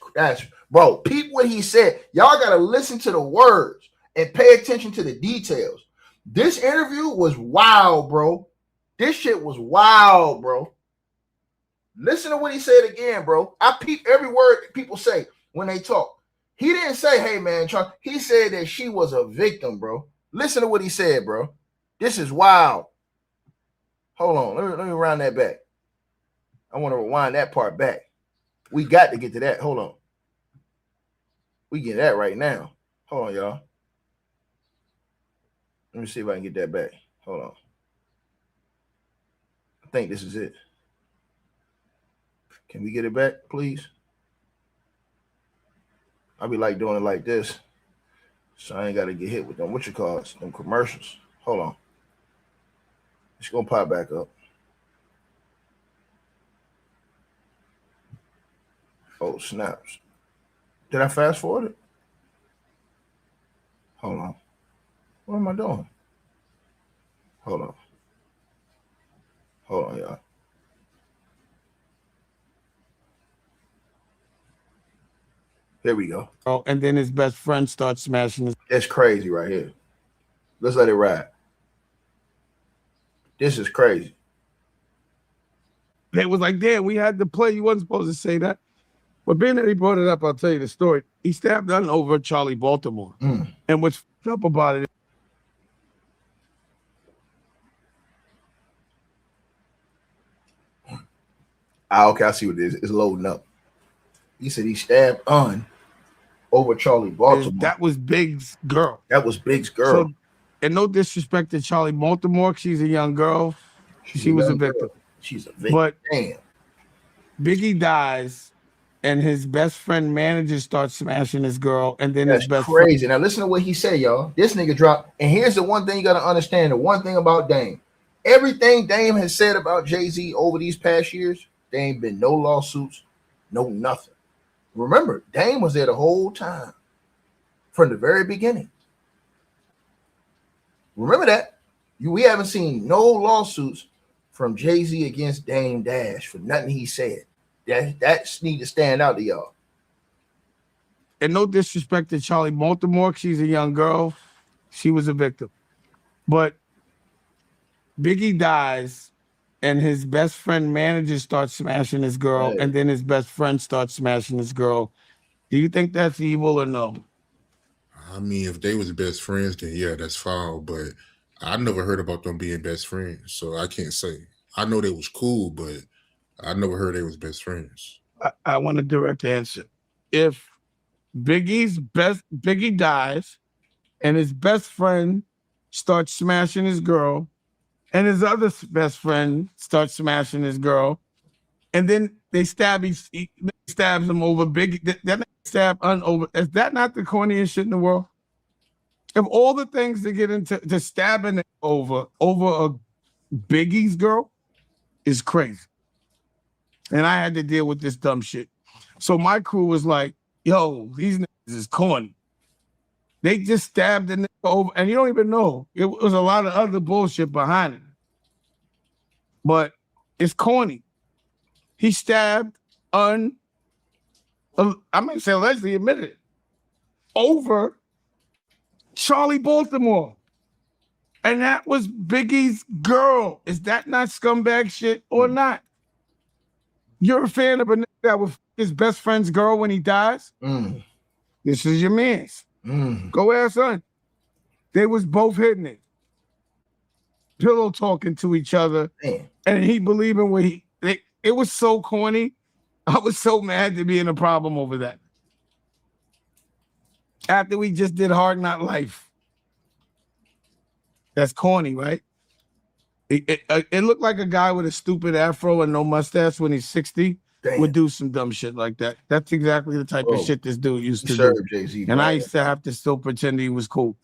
bro, peep what he said. Y'all gotta listen to the words and pay attention to the details. This interview was wild, bro. This shit was wild, bro. Listen to what he said again, bro. I peep every word people say when they talk. He didn't say, hey, man, Charlie. He said that she was a victim, bro. Listen to what he said, bro. This is wild. Hold on. Let me round that back. I want to rewind that part back. We got to get to that. Hold on. We get that right now. Hold on, y'all. Let me see if I can get that back. Hold on. I think this is it. Can we get it back, please? I be like doing it like this, so I ain't got to get hit with them. What you call it? Them commercials. Hold on. It's gonna pop back up. Oh snaps! Did I fast forward it? Hold on. What am I doing? Hold on. Hold on, y'all. Here we go. Oh, and then his best friend starts smashing his. That's crazy right here. Let's let it ride. This is crazy. They was like, damn, we had to play. You wasn't supposed to say that. But being that he brought it up, I'll tell you the story. He stabbed Dunn over Charlie Baltimore. And what's fucked up about it, Okay, I see what it is. It's loading up. He said he stabbed over Charlie Baltimore. that was Big's girl. That was Big's girl. So, and no disrespect to Charlie Baltimore, she's a young girl. She was a victim. She's a victim. But damn. Biggie dies, and his best friend manager starts smashing his girl, and then That's his best crazy. Now listen to what he said, y'all. This nigga dropped. And here's the one thing you got to understand. The one thing about Dame. Everything Dame has said about Jay-Z over these past years, there ain't been no lawsuits, no nothing. Remember, Dame was there the whole time from the very beginning. Remember that. We haven't seen no lawsuits from Jay-Z against Dame Dash for nothing he said. That need to stand out to y'all. And no disrespect to Charlie Baltimore, she's a young girl. She was a victim. But Biggie dies, and his best friend manager starts smashing his girl, Right. and then his best friend starts smashing his girl. Do you think that's evil or no? I mean, if they was best friends, then yeah, that's foul. But I never heard about them being best friends, so I can't say. I know they was cool, but I never heard they was best friends. I want a direct answer. If Biggie dies, and his best friend starts smashing his girl, and his other best friend starts smashing his girl, and then they stabs him over Biggie. That stab over. Is that not the corniest shit in the world? Of all the things to get into, to stabbing over a Biggie's girl is crazy. And I had to deal with this dumb shit. So my crew was like, yo, these niggas is corny. They just stabbed the nigga over, and you don't even know. It was a lot of other bullshit behind it. But it's corny. He stabbed I'm gonna say allegedly admitted it, over Charlie Baltimore. And that was Biggie's girl. Is that not scumbag shit or not? You're a fan of a nigga that was his best friend's girl when he dies? This is your man's. Go ask son. They was both hitting it. Pillow talking to each other. Man. And he believing what it was so corny. I was so mad to be in a problem over that. After we just did Hard Knock Life. That's corny, right? It looked like a guy with a stupid afro and no mustache when he's 60 would do some dumb shit like that. That's exactly the type of shit this dude used to do. Jay-Z, and I used to have to still pretend he was cool.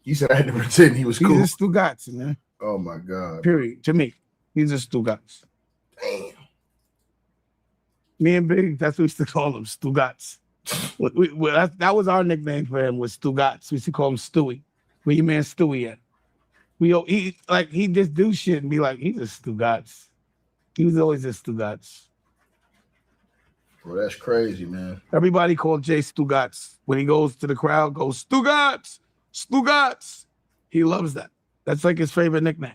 You said I had to pretend he was cool. He's a Stugotz, man. Oh my God. Period. To me, he's a Stugotz. Damn. Me and Big, that's what we used to call him, Stugotz. That was our nickname for him, was Stugotz. We used to call him Stewie. Where your man Stewie at? He just do shit and be like, he's a Stugotz. He was always a Stugotz. Well, that's crazy, man. Everybody called Jay Stugotz. When he goes to the crowd, goes, Stugotz, Stugotz. He loves that. That's like his favorite nickname.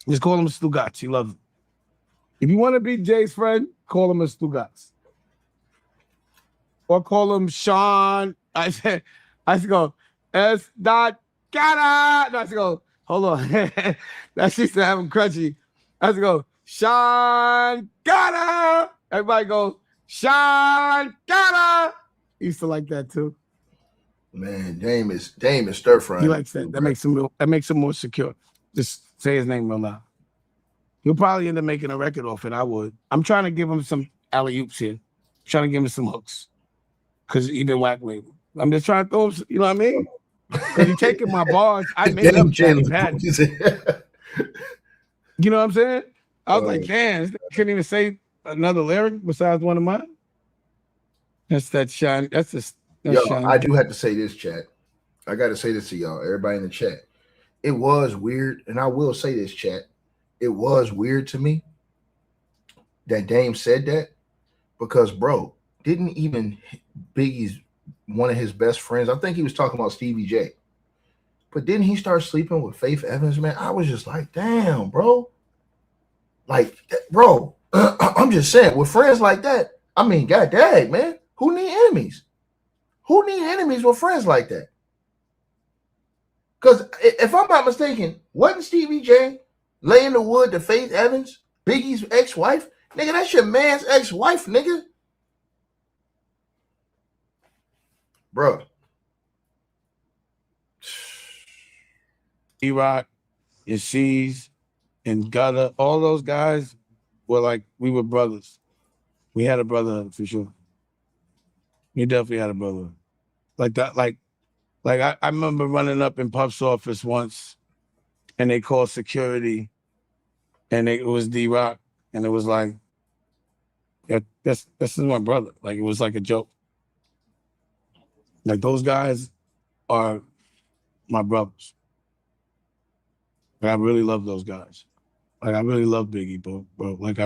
Just call him Stugotz. He loves it. If you want to be Jay's friend, call him a Stugotz. Or call him Sean. I said go, S. Dot Gata. No, I go, hold on. That used to have him crunchy. I go, Sean Gata. Everybody go, Sean Gata. He used to like that too. Man, Dame is stir frying. He likes that. That makes him more secure. Just say his name real loud. He'll probably end up making a record off it. I would. I'm trying to give him some alley-oops here. I'm trying to give him some hooks. because he been whack lately. I'm just trying to throw him, you know what I mean? Because he taking my bars. I made up Game Patty changer. Patty. He said- You know what I'm saying? I was like, Uh, damn, this nigga couldn't even say another lyric besides one of mine. That's that shine. That's the Yo, shine. I do have to say this, chat. I got to say this to y'all, everybody in the chat. It was weird, and I will say this, chat. It was weird to me that Dame said that because, bro, didn't even Biggie's one of his best friends. I think he was talking about Stevie J. But didn't he start sleeping with Faith Evans, man? I was just like, damn, bro. Like, bro, I'm just saying, with friends like that, I mean, god dang, man. Who need enemies? Who need enemies with friends like that? Because if I'm not mistaken, wasn't Stevie J laying the wood to Faith Evans, Biggie's ex-wife? Nigga, that's your man's ex-wife, nigga. Bro. E-Rock, and C's, and Gutter, all those guys were like, we were brothers. We had a brotherhood for sure. We definitely had a brotherhood. Like that, like I remember running up in Puff's office once, and they called security, and it was D-Rock, and it was like, yeah, this is my brother. Like, it was like a joke. Like, those guys are my brothers. Like, I really love those guys. Like, I really love Biggie, bro. Like,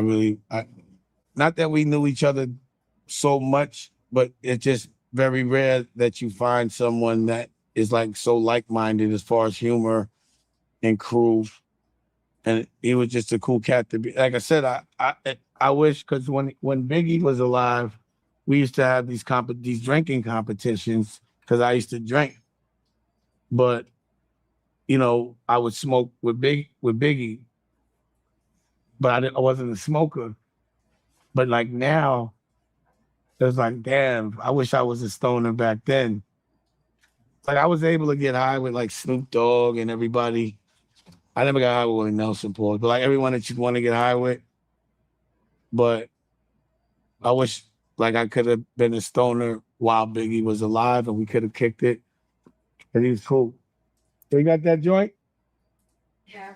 not that we knew each other so much, but it's just very rare that you find someone that is like so like-minded as far as humor and crew. And he was just a cool cat to be. Like I said, I wish, because when Biggie was alive, we used to have these drinking competitions because I used to drink. But you know, I would smoke with Biggie, but I wasn't a smoker. But like now, it's like, damn, I wish I was a stoner back then. Like, I was able to get high with like Snoop Dogg and everybody. I never got high with Willie Nelson, Paul, but like everyone that you'd want to get high with. But I wish like I could have been a stoner while Biggie was alive and we could have kicked it. And he was cool. So you got that joint? Yeah.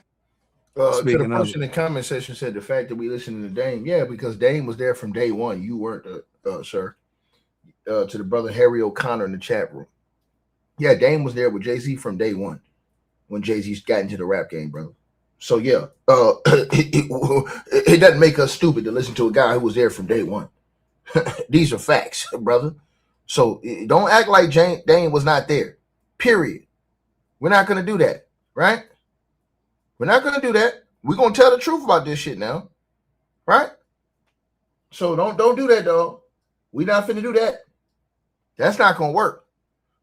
To the Speaking of person in the comment section said the fact that we listening to Dame, yeah, because Dame was there from day one. You weren't, sir. To the brother Harry O'Connor in the chat room. Yeah, Dame was there with Jay-Z from day one when Jay-Z got into the rap game, brother. So yeah, it doesn't make us stupid to listen to a guy who was there from day one. These are facts, brother. So don't act like Dame was not there. Period. We're not gonna do that, right? We're not gonna do that. We're gonna tell the truth about this shit now, right? So don't do that, dog. We're not finna do that. That's not gonna work.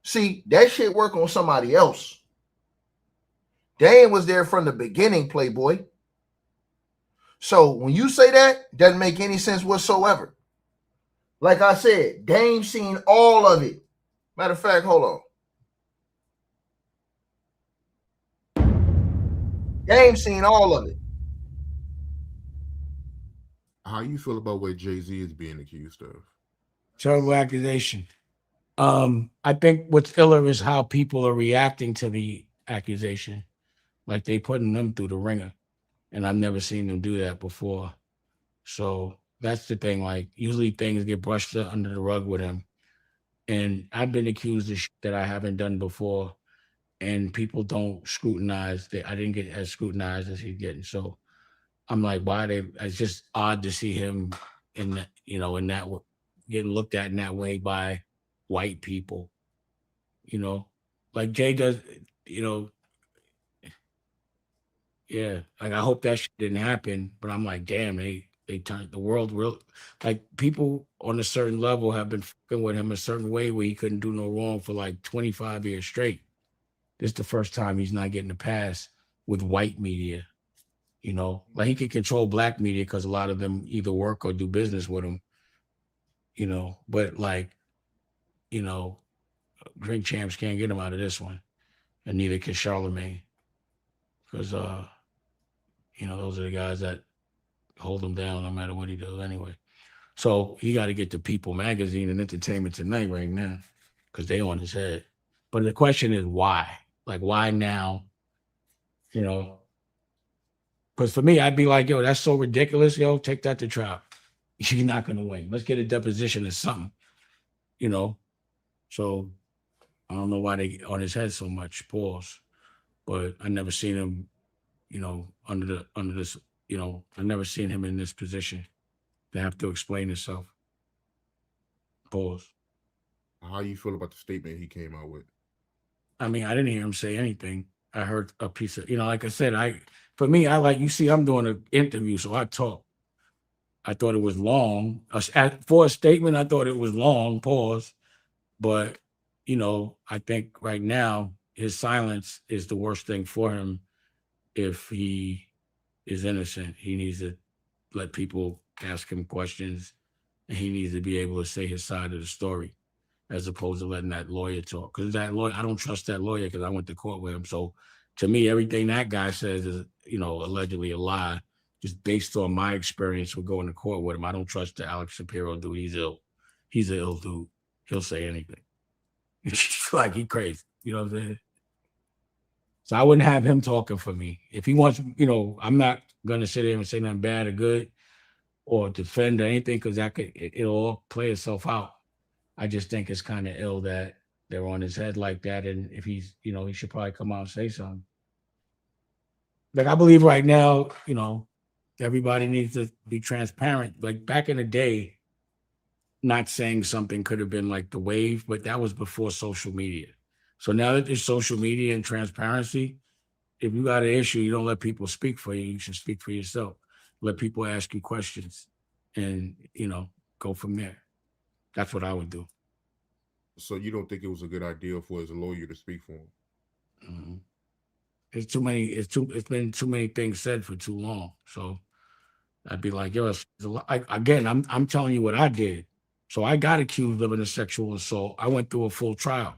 See, that shit work on somebody else. Dame was there from the beginning, Playboy. So when you say that, doesn't make any sense whatsoever. Like I said, Dame seen all of it. Matter of fact, hold on. Dame seen all of it. How you feel about what Jay-Z is being accused of? Terrible accusation. I think what's iller is how people are reacting to the accusation. Like, they putting them through the ringer. And I've never seen them do that before. So that's the thing. Like, usually things get brushed under the rug with him. And I've been accused of shit that I haven't done before. And people don't scrutinize that. I didn't get as scrutinized as he's getting. So I'm like, it's just odd to see him in that, in that, getting looked at in that way by white people, like Jay does, yeah. Like, I hope that shit didn't happen, but I'm like, damn, they turned the world real. Like, people on a certain level have been fucking with him a certain way where he couldn't do no wrong for like 25 years straight. This is the first time he's not getting a pass with white media. Like, he can control black media because a lot of them either work or do business with him, but like, Drink Champs can't get him out of this one, and neither can Charlemagne, because those are the guys that hold him down no matter what he does anyway. So he got to get to People Magazine and Entertainment Tonight right now because they on his head. But the question is why? Like, why now? You know, because for me, I'd be like, yo, that's so ridiculous. Yo, take that to trial. You're not going to win. Let's get a deposition or something, you know? So I don't know why they on his head so much, pause. But I never seen him, you know, under this, you know, I never seen him in this position to have to explain himself. Pause. How you feel about the statement he came out with? I mean, I didn't hear him say anything. I heard a piece of, you know, like I said, for me, I like, you see, I'm doing an interview, so I talk. I thought it was long. For a statement, I thought it was long, pause. But, you know, I think right now, his silence is the worst thing for him if he is innocent. He needs to let people ask him questions, and he needs to be able to say his side of the story, as opposed to letting that lawyer talk. Because that lawyer, I don't trust that lawyer because I went to court with him. So to me, everything that guy says is, you know, allegedly a lie, just based on my experience with going to court with him. I don't trust the Alex Shapiro dude. He's ill. He's an ill dude. He'll say anything. Like, he crazy. You know what I'm saying? So I wouldn't have him talking for me. If he wants, you know, I'm not going to sit there and say nothing bad or good or defend or anything because it'll all play itself out. I just think it's kind of ill that they're on his head like that. And if he's, you know, he should probably come out and say something. Like, I believe right now, you know, everybody needs to be transparent. Like back in the day, not saying something could have been like the wave, but that was before social media. So now that there's social media and transparency, if you got an issue, you don't let people speak for you. You should speak for yourself. Let people ask you questions and, you know, go from there. That's what I would do. So you don't think it was a good idea for his lawyer to speak for him? Mm-hmm. It's been too many things said for too long. So I'd be like, yo, again, I'm telling you what I did. So I got accused of a sexual assault. I went through a full trial.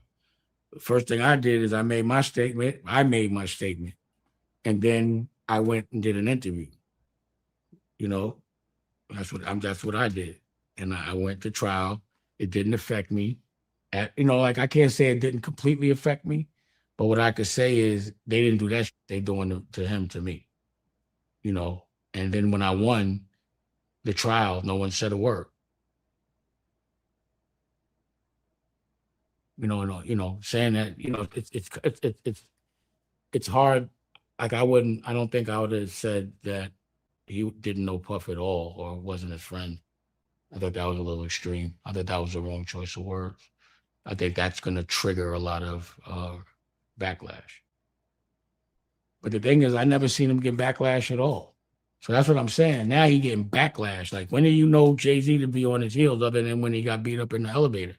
The first thing I did is I made my statement. And then I went and did an interview. You know, that's what I did. And I went to trial. It didn't affect me. You know, like I can't say it didn't completely affect me, but what I could say is they didn't do that. They doing it to him, to me. You know, and then when I won the trial, no one said a word. You know, saying that, you know, it's hard. Like I don't think I would have said that he didn't know Puff at all or wasn't his friend. I thought that was a little extreme. I thought that was the wrong choice of words. I think that's going to trigger a lot of backlash. But the thing is, I never seen him get backlash at all. So that's what I'm saying. Now he getting backlash. Like, when did you know Jay-Z to be on his heels other than when he got beat up in the elevator?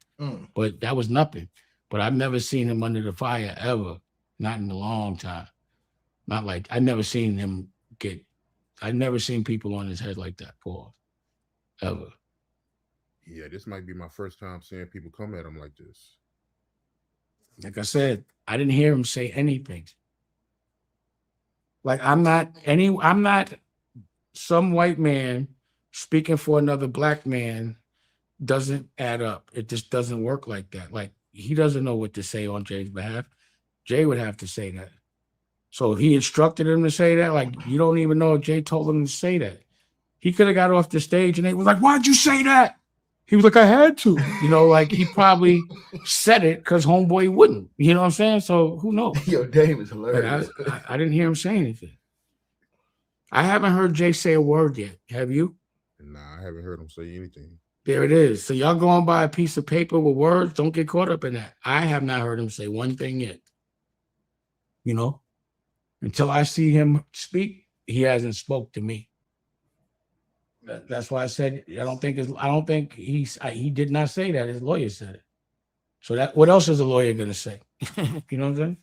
But that was nothing. But I've never seen him under the fire ever. Not in a long time. Not like, I've never seen people on his head like that, Paul. Ever. Yeah, this might be my first time seeing people come at him like this. Like I said, I didn't hear him say anything. Like, I'm not some white man speaking for another black man doesn't add up. It just doesn't work like that. Like, he doesn't know what to say on Jay's behalf. Jay would have to say that. So if he instructed him to say that, like, you don't even know if Jay told him to say that. He could have got off the stage and they was like, why'd you say that? He was like, I had to. You know, like, he probably said it because homeboy wouldn't. You know what I'm saying? So who knows? Yo, Dave is hilarious. I didn't hear him say anything. I haven't heard Jay say a word yet. Have you? Nah, I haven't heard him say anything. There it is. So y'all going by a piece of paper with words. Don't get caught up in that. I have not heard him say one thing yet. You know, until I see him speak, he hasn't spoke to me. That's why I said I don't think he did not say that. His lawyer said it. So what else is a lawyer gonna say? You know what I'm saying?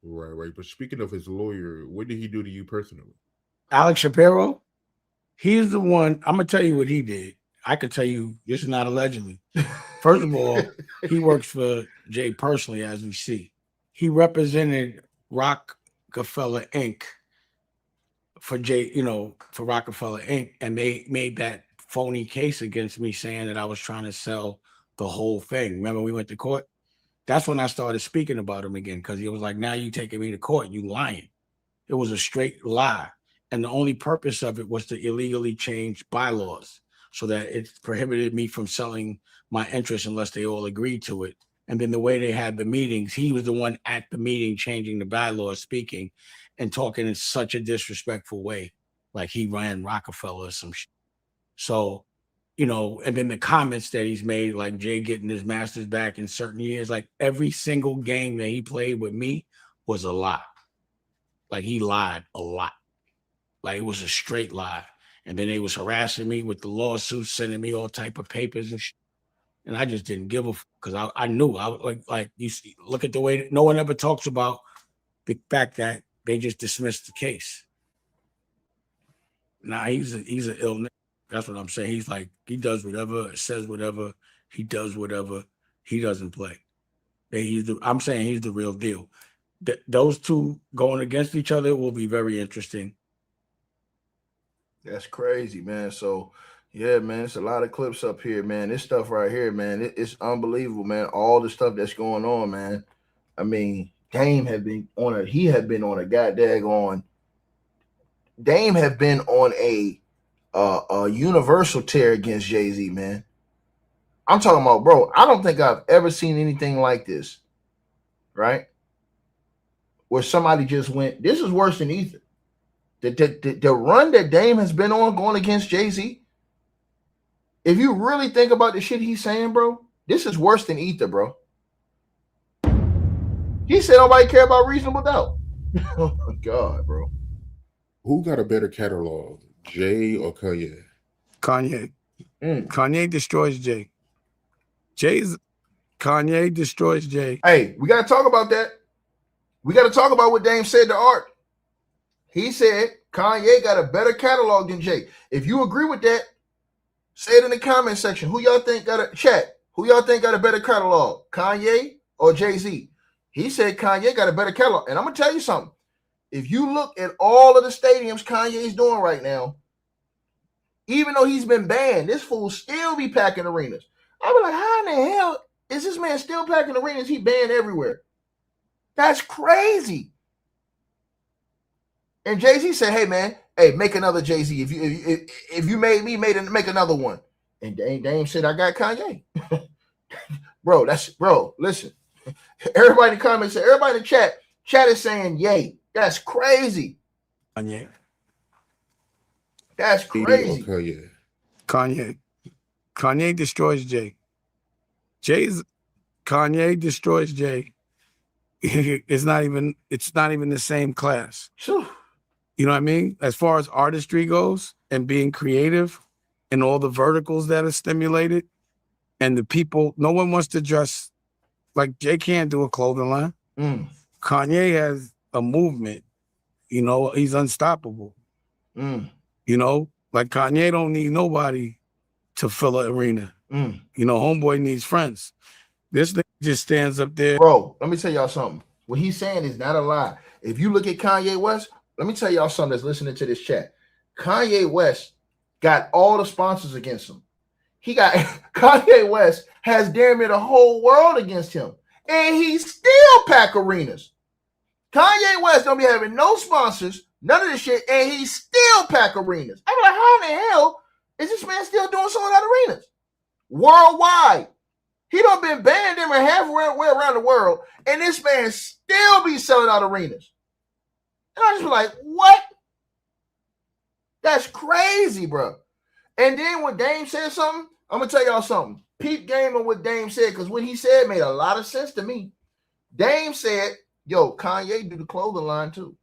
Right. But speaking of his lawyer, what did he do to you personally? Alex Shapiro, he's the one. I'm gonna tell you what he did. I could tell you this is not allegedly. First of all, he works for Jay personally, as we see. He represented Rockefeller Inc. for Jay, you know, for Rockefeller Inc. And they made that phony case against me saying that I was trying to sell the whole thing. Remember we went to court? That's when I started speaking about him again, because he was like, now you taking me to court, you lying. It was a straight lie. And the only purpose of it was to illegally change bylaws so that it prohibited me from selling my interest unless they all agreed to it. And then the way they had the meetings, he was the one at the meeting changing the bylaws, speaking and talking in such a disrespectful way, like he ran Rockefeller or some shit. So, you know, and then the comments that he's made, like Jay getting his master's back in certain years, like every single game that he played with me was a lie. Like he lied a lot. Like it was a straight lie. And then they was harassing me with the lawsuits, sending me all type of papers and shit. And I just didn't give a because I knew I was like you see, look at the way that no one ever talks about the fact that they just dismissed the case. Nah, he's an ill nigga. That's what I'm saying. He's like, he does whatever, says whatever, he does whatever, he doesn't play. I'm saying he's the real deal. Those two going against each other will be very interesting. That's crazy, man. So, yeah, man, it's a lot of clips up here, man. This stuff right here, man, it's unbelievable, man. All the stuff that's going on, man. I mean, Dame had been on a universal tear against Jay-Z, man. I'm talking about, bro, I don't think I've ever seen anything like this, right? Where somebody just went, this is worse than Ether. The run that Dame has been on going against Jay-Z, if you really think about the shit he's saying, bro, this is worse than Ether, bro. He said nobody care about Reasonable Doubt. Oh, my God, bro. Who got a better catalog, Jay or Kanye? Kanye. Kanye destroys Jay. Kanye destroys Jay. Hey, we got to talk about that. We got to talk about what Dame said to Art. He said Kanye got a better catalog than Jay. If you agree with that, say it in the comment section. Who y'all think got a better catalog, Kanye or Jay-Z? He said Kanye got a better catalog. And I'm going to tell you something. If you look at all of the stadiums Kanye's doing right now, even though he's been banned, this fool still be packing arenas. I be like, how in the hell is this man still packing arenas? He banned everywhere. That's crazy. And Jay-Z said, hey, man, make another Jay-Z. If you made me, make another one. And Dame said, I got Kanye. Bro, listen. Everybody in the comments, everybody in the chat is saying, yay. That's crazy. Kanye. That's crazy. Kanye. Kanye destroys Jay. Kanye destroys Jay. It's not even the same class. Sure. You know what I mean? As far as artistry goes and being creative and all the verticals that are stimulated and the people, no one wants to dress like Jay can't do a clothing line. Kanye has a movement, you know, he's unstoppable. You know, like Kanye don't need nobody to fill an arena. You know, homeboy needs friends. This thing just stands up there. Bro, let me tell y'all something. What he's saying is not a lie. If you look at Kanye West, let me tell y'all something that's listening to this chat. Kanye West got all the sponsors against him. Kanye West has damn near the whole world against him. And he still pack arenas. Kanye West don't be having no sponsors, none of this shit, and he still pack arenas. I'm like, how in the hell is this man still doing sold out arenas? Worldwide. He done been banned them halfway around the world, and this man still be selling out arenas. And I just be like, what? That's crazy, bro. And then when Dame said something, I'm going to tell y'all something. Peep game on what Dame said, because what he said made a lot of sense to me. Dame said, yo, Kanye do the clothing line too.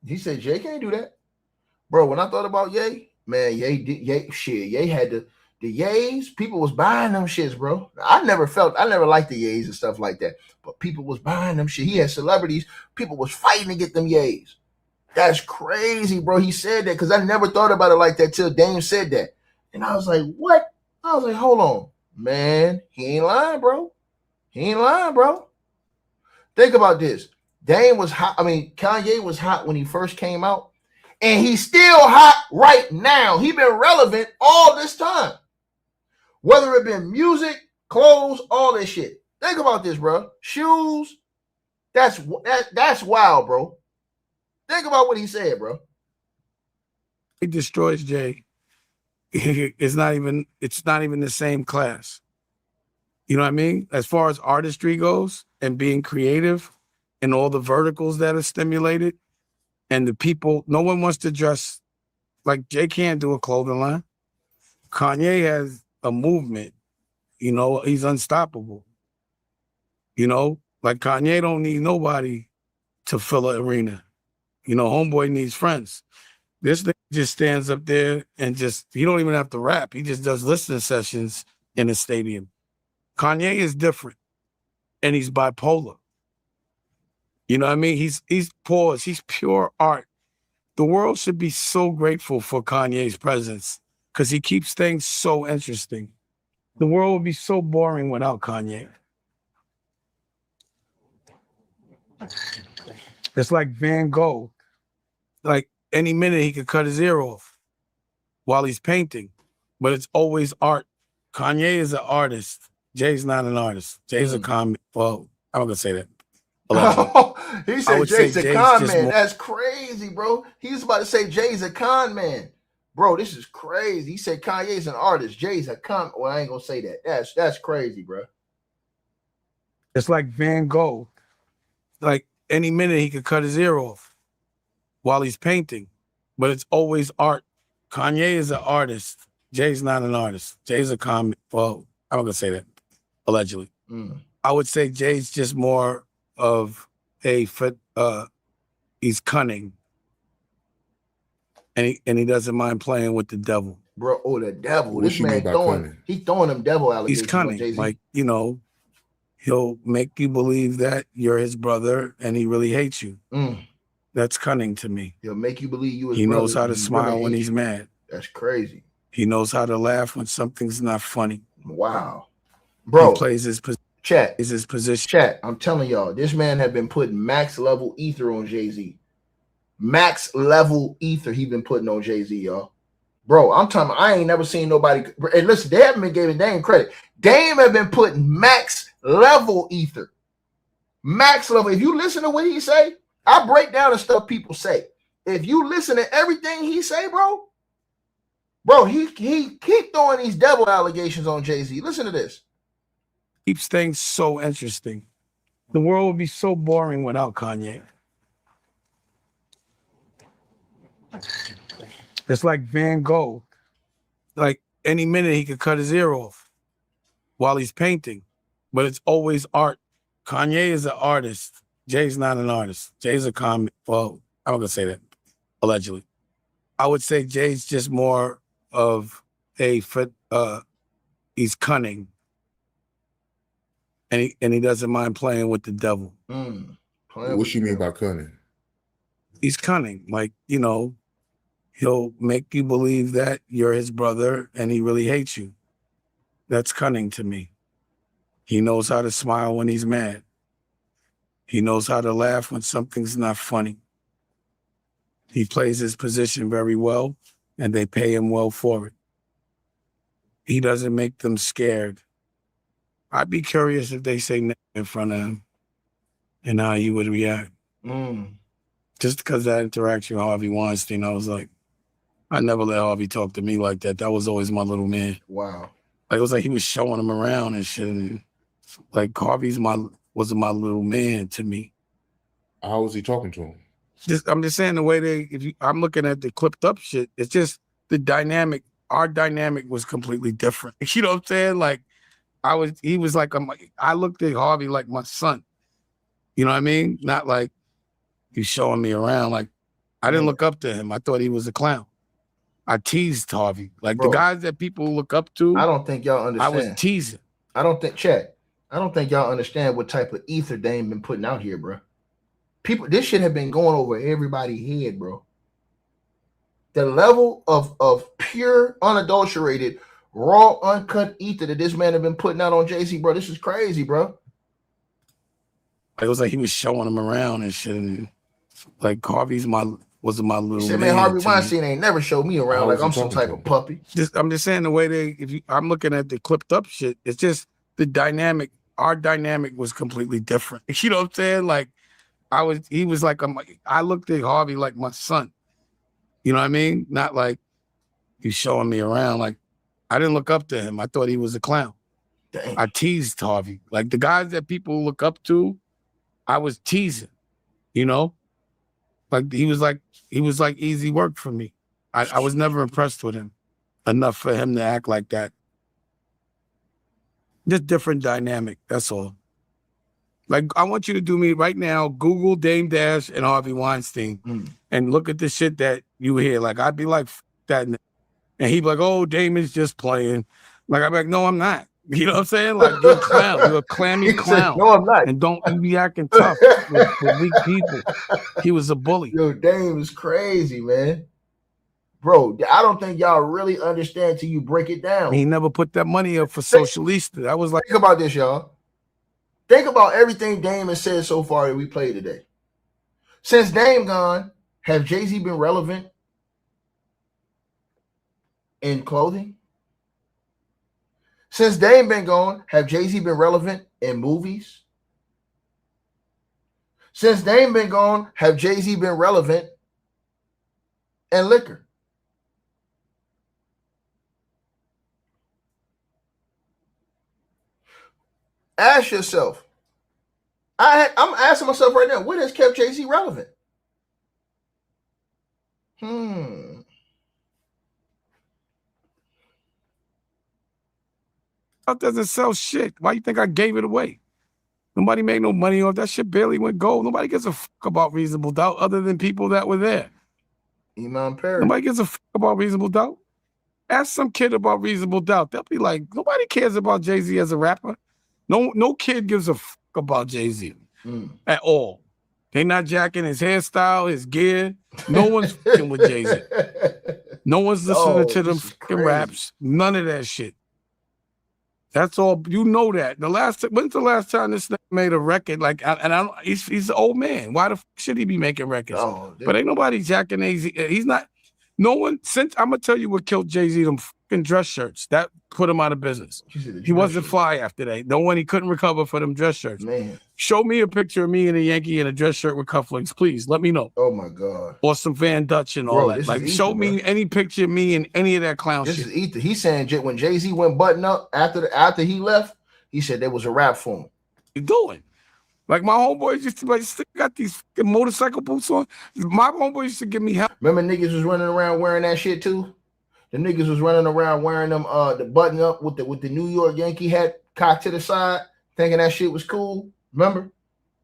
He said, Jay can't do that. Bro, when I thought about Ye, man, Ye had the Ye's, people was buying them shits, bro. I never liked the Ye's and stuff like that, but people was buying them shit. He had celebrities, people was fighting to get them Ye's. That's crazy, bro. He said that because I never thought about it like that till Dame said that. And I was like, what? I was like, hold on. Man, he ain't lying, bro. He ain't lying, bro. Think about this. Dame was hot. I mean, Kanye was hot when he first came out. And he's still hot right now. He been relevant all this time. Whether it been music, clothes, all this shit. Think about this, bro. Shoes. That's wild, bro. Think about what he said, bro. He destroys Jay. It's not even the same class. You know what I mean? As far as artistry goes and being creative and all the verticals that are stimulated and the people, no one wants to dress like Jay can't do a clothing line. Kanye has a movement, you know, he's unstoppable. You know, like Kanye don't need nobody to fill an arena. You know, homeboy needs friends. This thing just stands up there and he don't even have to rap. He just does listening sessions in a stadium. Kanye is different and he's bipolar. You know what I mean? He's paused. He's pure art. The world should be so grateful for Kanye's presence because he keeps things so interesting. The world would be so boring without Kanye. It's like Van Gogh. Like any minute he could cut his ear off while he's painting, but it's always art. Kanye is an artist. Jay's not an artist. Jay's a comic. Well, I'm gonna say that. He said Jay's a con man. That's crazy, bro. He was about to say Jay's a con man. Bro, this is crazy. He said Kanye's an artist. Jay's a con. Well, I ain't gonna say that. That's crazy, bro. It's like Van Gogh. Like any minute he could cut his ear off while he's painting, but it's always art. Kanye is an artist. Jay's not an artist. Jay's a comic. Well, I'm gonna say that. Allegedly. I would say Jay's just more of he's cunning. And he doesn't mind playing with the devil. Bro, the devil. What This you man mean by throwing them devil allegations. He's cunning. Jay-Z. Like, you know, he'll make you believe that you're his brother and he really hates you. That's cunning to me. He'll make you believe you his He brother knows how to and he smile really when hates he's mad. That's crazy. He knows how to laugh when something's not funny. Wow. Bro, He plays his position. Chat, I'm telling y'all, this man had been putting max level ether on Jay-Z. Max level ether he been putting on Jay-Z, y'all. Bro, I'm telling you, I ain't never seen nobody. And listen, they haven't been giving Dame credit. Dame have been putting max level ether. Max level. If you listen to what he say, I break down the stuff people say. If you listen to everything he say, bro, he keep throwing these devil allegations on Jay-Z. Listen to this. Keeps things so interesting. The world would be so boring without Kanye. It's like Van Gogh. Like any minute he could cut his ear off while he's painting, but it's always art. Kanye is an artist. Jay's not an artist. Jay's a comic. Well, I'm gonna say that. Allegedly. I would say Jay's just more of he's cunning. And he doesn't mind playing with the devil. What you mean by cunning? He's cunning. Like, you know, he'll make you believe that you're his brother and he really hates you. That's cunning to me. He knows how to smile when he's mad. He knows how to laugh when something's not funny. He plays his position very well and they pay him well for it. He doesn't make them scared. I'd be curious if they say in front of him and how you would react. Just because that interaction with Harvey Weinstein, I was like, I never let Harvey talk to me like that. That was always my little man. Wow. Like, it was like he was showing him around and shit. And like Harvey's was my little man to me. How was he talking to him? I'm just saying the way I'm looking at the clipped up shit. It's just the dynamic. Our dynamic was completely different. You know what I'm saying? Like, he was like, I looked at Harvey like my son. You know what I mean? Not like he's showing me around. Like, I didn't look up to him. I thought he was a clown. I teased Harvey. Like, bro, the guys that people look up to. I don't think y'all understand. I was teasing. I don't think y'all understand what type of ether Dame been putting out here, bro. This shit have been going over everybody's head, bro. The level of pure, unadulterated, raw, uncut ether that this man have been putting out on Jay-Z, bro. This is crazy, bro. It was like he was showing him around and shit. And like Harvey was my He little said, man, Harvey to me. Weinstein ain't never showed me around How like was he I'm some talking type to of him? puppy. I'm just saying the way I'm looking at the clipped up shit, it's just the dynamic. Our dynamic was completely different. You know what I'm saying? Like he was like, I looked at Harvey like my son. You know what I mean? Not like he's showing me around. Like I didn't look up to him. I thought he was a clown. Dang. I teased Harvey. Like the guys that people look up to, I was teasing, you know? Like he was like easy work for me. I was never impressed with him enough for him to act like that. Just different dynamic, that's all. Like I want you to do me right now, Google Dame Dash and Harvey Weinstein and look at the shit that you hear. Like I'd be like, that. And he'd be like, oh, Damon's just playing. Like I'd be like, no, I'm not. You know what I'm saying? Like you're a clown. You're a clammy He said, clown. no, I'm not. And don't you be acting tough with weak people. He was a bully. Yo, Dame is crazy, man. Bro, I don't think y'all really understand till you break it down. He never put that money up for Socialista. I was like, think about this, y'all. Think about everything Dame has said so far that we played today. Since Dame gone, have Jay-Z been relevant in clothing? Since Dame been gone, have Jay-Z been relevant in movies? Since Dame been gone, have Jay-Z been relevant in liquor? Ask yourself. I'm asking myself right now, what has kept Jay-Z relevant? that doesn't sell shit. Why you think I gave it away? Nobody made no money off that shit. Barely went gold. Nobody gives a fuck about Reasonable Doubt other than people that were there. Imam Perry. Nobody gives a fuck about Reasonable Doubt. Ask some kid about Reasonable Doubt. They'll be like, nobody cares about Jay-Z as a rapper. No kid gives a fuck about Jay-Z at all. They not jacking his hairstyle, his gear. No one's fucking with Jay-Z. No one's listening to them fucking raps. None of that shit. That's all. You know that. When's the last time this nigga made a record? Like, he's an old man. Why the fuck should he be making records? But ain't nobody jacking AZ. He's not. No one. Since I'm gonna tell you what killed Jay-Z, them fucking dress shirts that put him out of business. He wasn't fly after that. No one. He couldn't recover for them dress shirts. Man, show me a picture of me and a Yankee in a dress shirt with cufflinks, please. Let me know. Oh my God. Or some Van Dutch and all that. Like, show me any picture of me in any of that clown shit. This is Ether. He's saying when Jay-Z went button up after he left, he said there was a rap for him. You doing? Like my homeboys used to like still got these fucking motorcycle boots on. My homeboys used to give me help. Remember niggas was running around wearing that shit too? The niggas was running around wearing them the button up with the New York Yankee hat cocked to the side, thinking that shit was cool. Remember?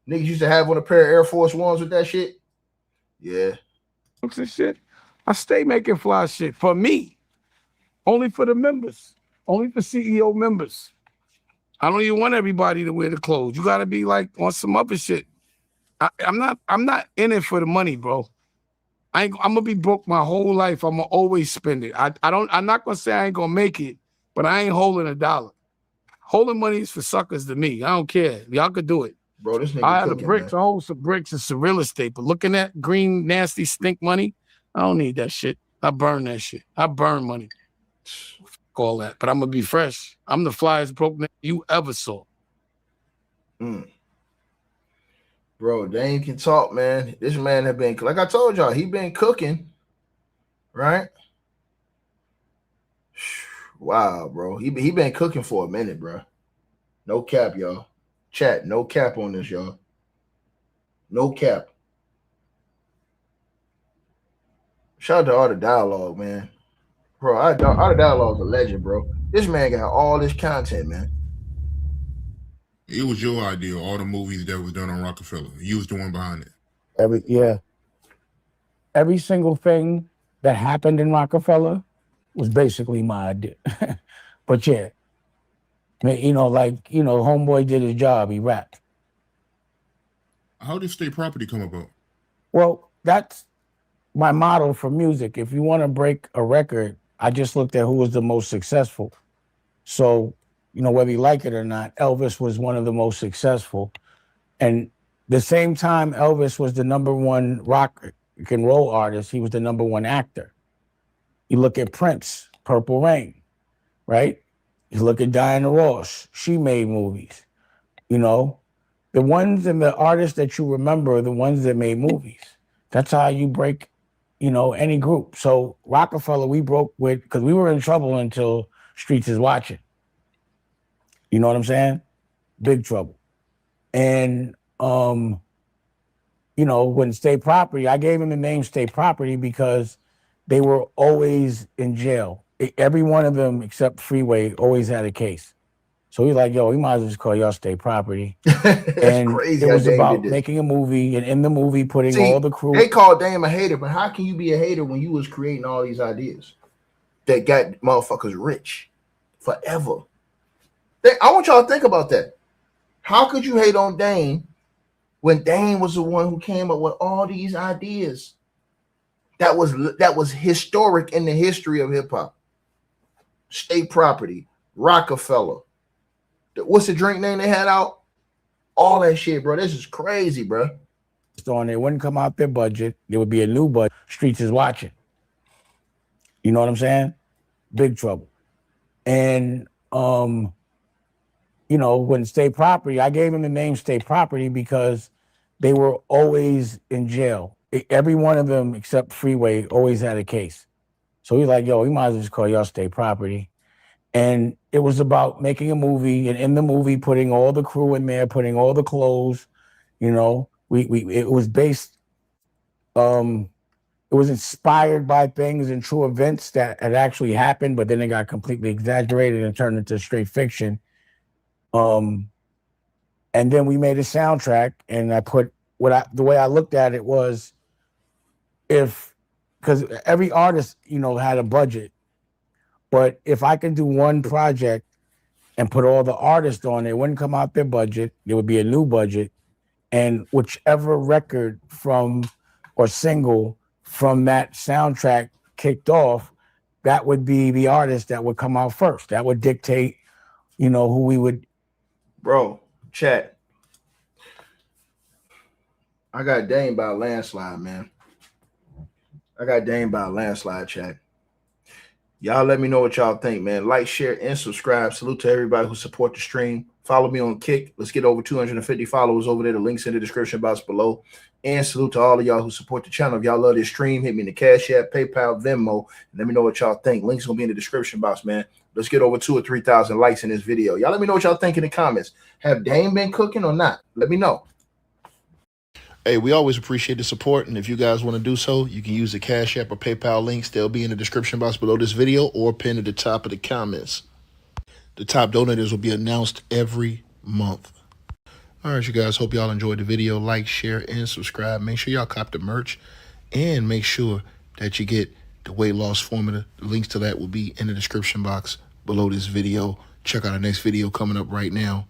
Niggas used to have on a pair of Air Force Ones with that shit. Yeah. And shit. I stay making fly shit for me. Only for the members. Only for CEO members. I don't even want everybody to wear the clothes. You gotta be like on some other shit. I'm not in it for the money, bro. I'm gonna be broke my whole life. I'm gonna always spend it. I'm not gonna say I ain't gonna make it, but I ain't holding a dollar. Holding money is for suckers to me. I don't care. Y'all could do it. Bro, this nigga I have the cooking, bricks. man. I hold some bricks and some real estate. But looking at green, nasty, stink money, I don't need that shit. I burn that shit. I burn money. All that. But I'm gonna be fresh. I'm the flyest broke nigga you ever saw. Bro, Dame can talk, man. This man have been, like I told y'all, he been cooking, right? Wow, bro. He been cooking for a minute, bro. No cap, y'all. Chat, no cap on this, y'all. No cap. Shout out to Art of Dialogue, man. Bro, Art of Dialogue's a legend, bro. This man got all this content, man. It was your idea, all the movies that was done on Rockefeller. You was the one behind it. Every single thing that happened in Rockefeller was basically my idea. But yeah, homeboy did his job. He rapped. How did state property come about? Well, that's my model for music. If you want to break a record, I just looked at who was the most successful. So, whether you like it or not, Elvis was one of the most successful. And the same time Elvis was the #1 rock and roll artist, he was the #1 actor. You look at Prince, Purple Rain, right? You look at Diana Ross, she made movies. You know, the ones and the artists that you remember are the ones that made movies. That's how you break, any group. So Rockefeller, we broke with, because we were in trouble until Streets is Watching. You know what I'm saying? Big trouble. And, when State Property, I gave him the name State Property because they were always in jail. Every one of them except Freeway always had a case. So he's like, yo, we might as well just call y'all State Property. That's And crazy. it how was Dame about did this. making a movie, and in the movie putting See, all the crew. They called Dame a hater, but how can you be a hater when you was creating all these ideas that got motherfuckers rich forever? I want y'all to think about that. How could you hate on Dame when Dame was the one who came up with all these ideas that was historic in the history of hip hop? State Property, Rockefeller. What's the drink name they had out? All that shit, bro. This is crazy, bro. On it wouldn't come out their budget. There would be a new budget. Streets is Watching. You know what I'm saying? Big trouble. And when State Property, I gave him the name State Property because they were always in jail. Every one of them except Freeway always had a case. So he's like, yo, we might as well just call y'all State Property. And it was about making a movie, and in the movie putting all the crew in there, putting all the clothes. It was based. It was inspired by things and true events that had actually happened, but then it got completely exaggerated and turned into straight fiction. And then we made a soundtrack, and I put the way I looked at it was, because every artist, had a budget. But if I can do one project and put all the artists on, it wouldn't come out their budget. There would be a new budget. And whichever record or single from that soundtrack kicked off, that would be the artist that would come out first. That would dictate, who we would. Bro, chat. I got Dame by a landslide, man. I got Dame by a landslide, chat. Y'all let me know what y'all think, man. Like, share, and subscribe. Salute to everybody who support the stream. Follow me on Kick. Let's get over 250 followers over there. The link's in the description box below. And salute to all of y'all who support the channel. If y'all love this stream, hit me in the Cash App, PayPal, Venmo, and let me know what y'all think. Link's going to be in the description box, man. Let's get over 2,000 or 3,000 likes in this video. Y'all let me know what y'all think in the comments. Have Dame been cooking or not? Let me know. Hey, we always appreciate the support, and if you guys want to do so, you can use the Cash App or PayPal links. They'll be in the description box below this video or pinned at the top of the comments. The top donators will be announced every month. All right, you guys, hope y'all enjoyed the video. Like, share, and subscribe. Make sure y'all cop the merch, and make sure that you get the weight loss formula. The links to that will be in the description box below this video. Check out our next video coming up right now.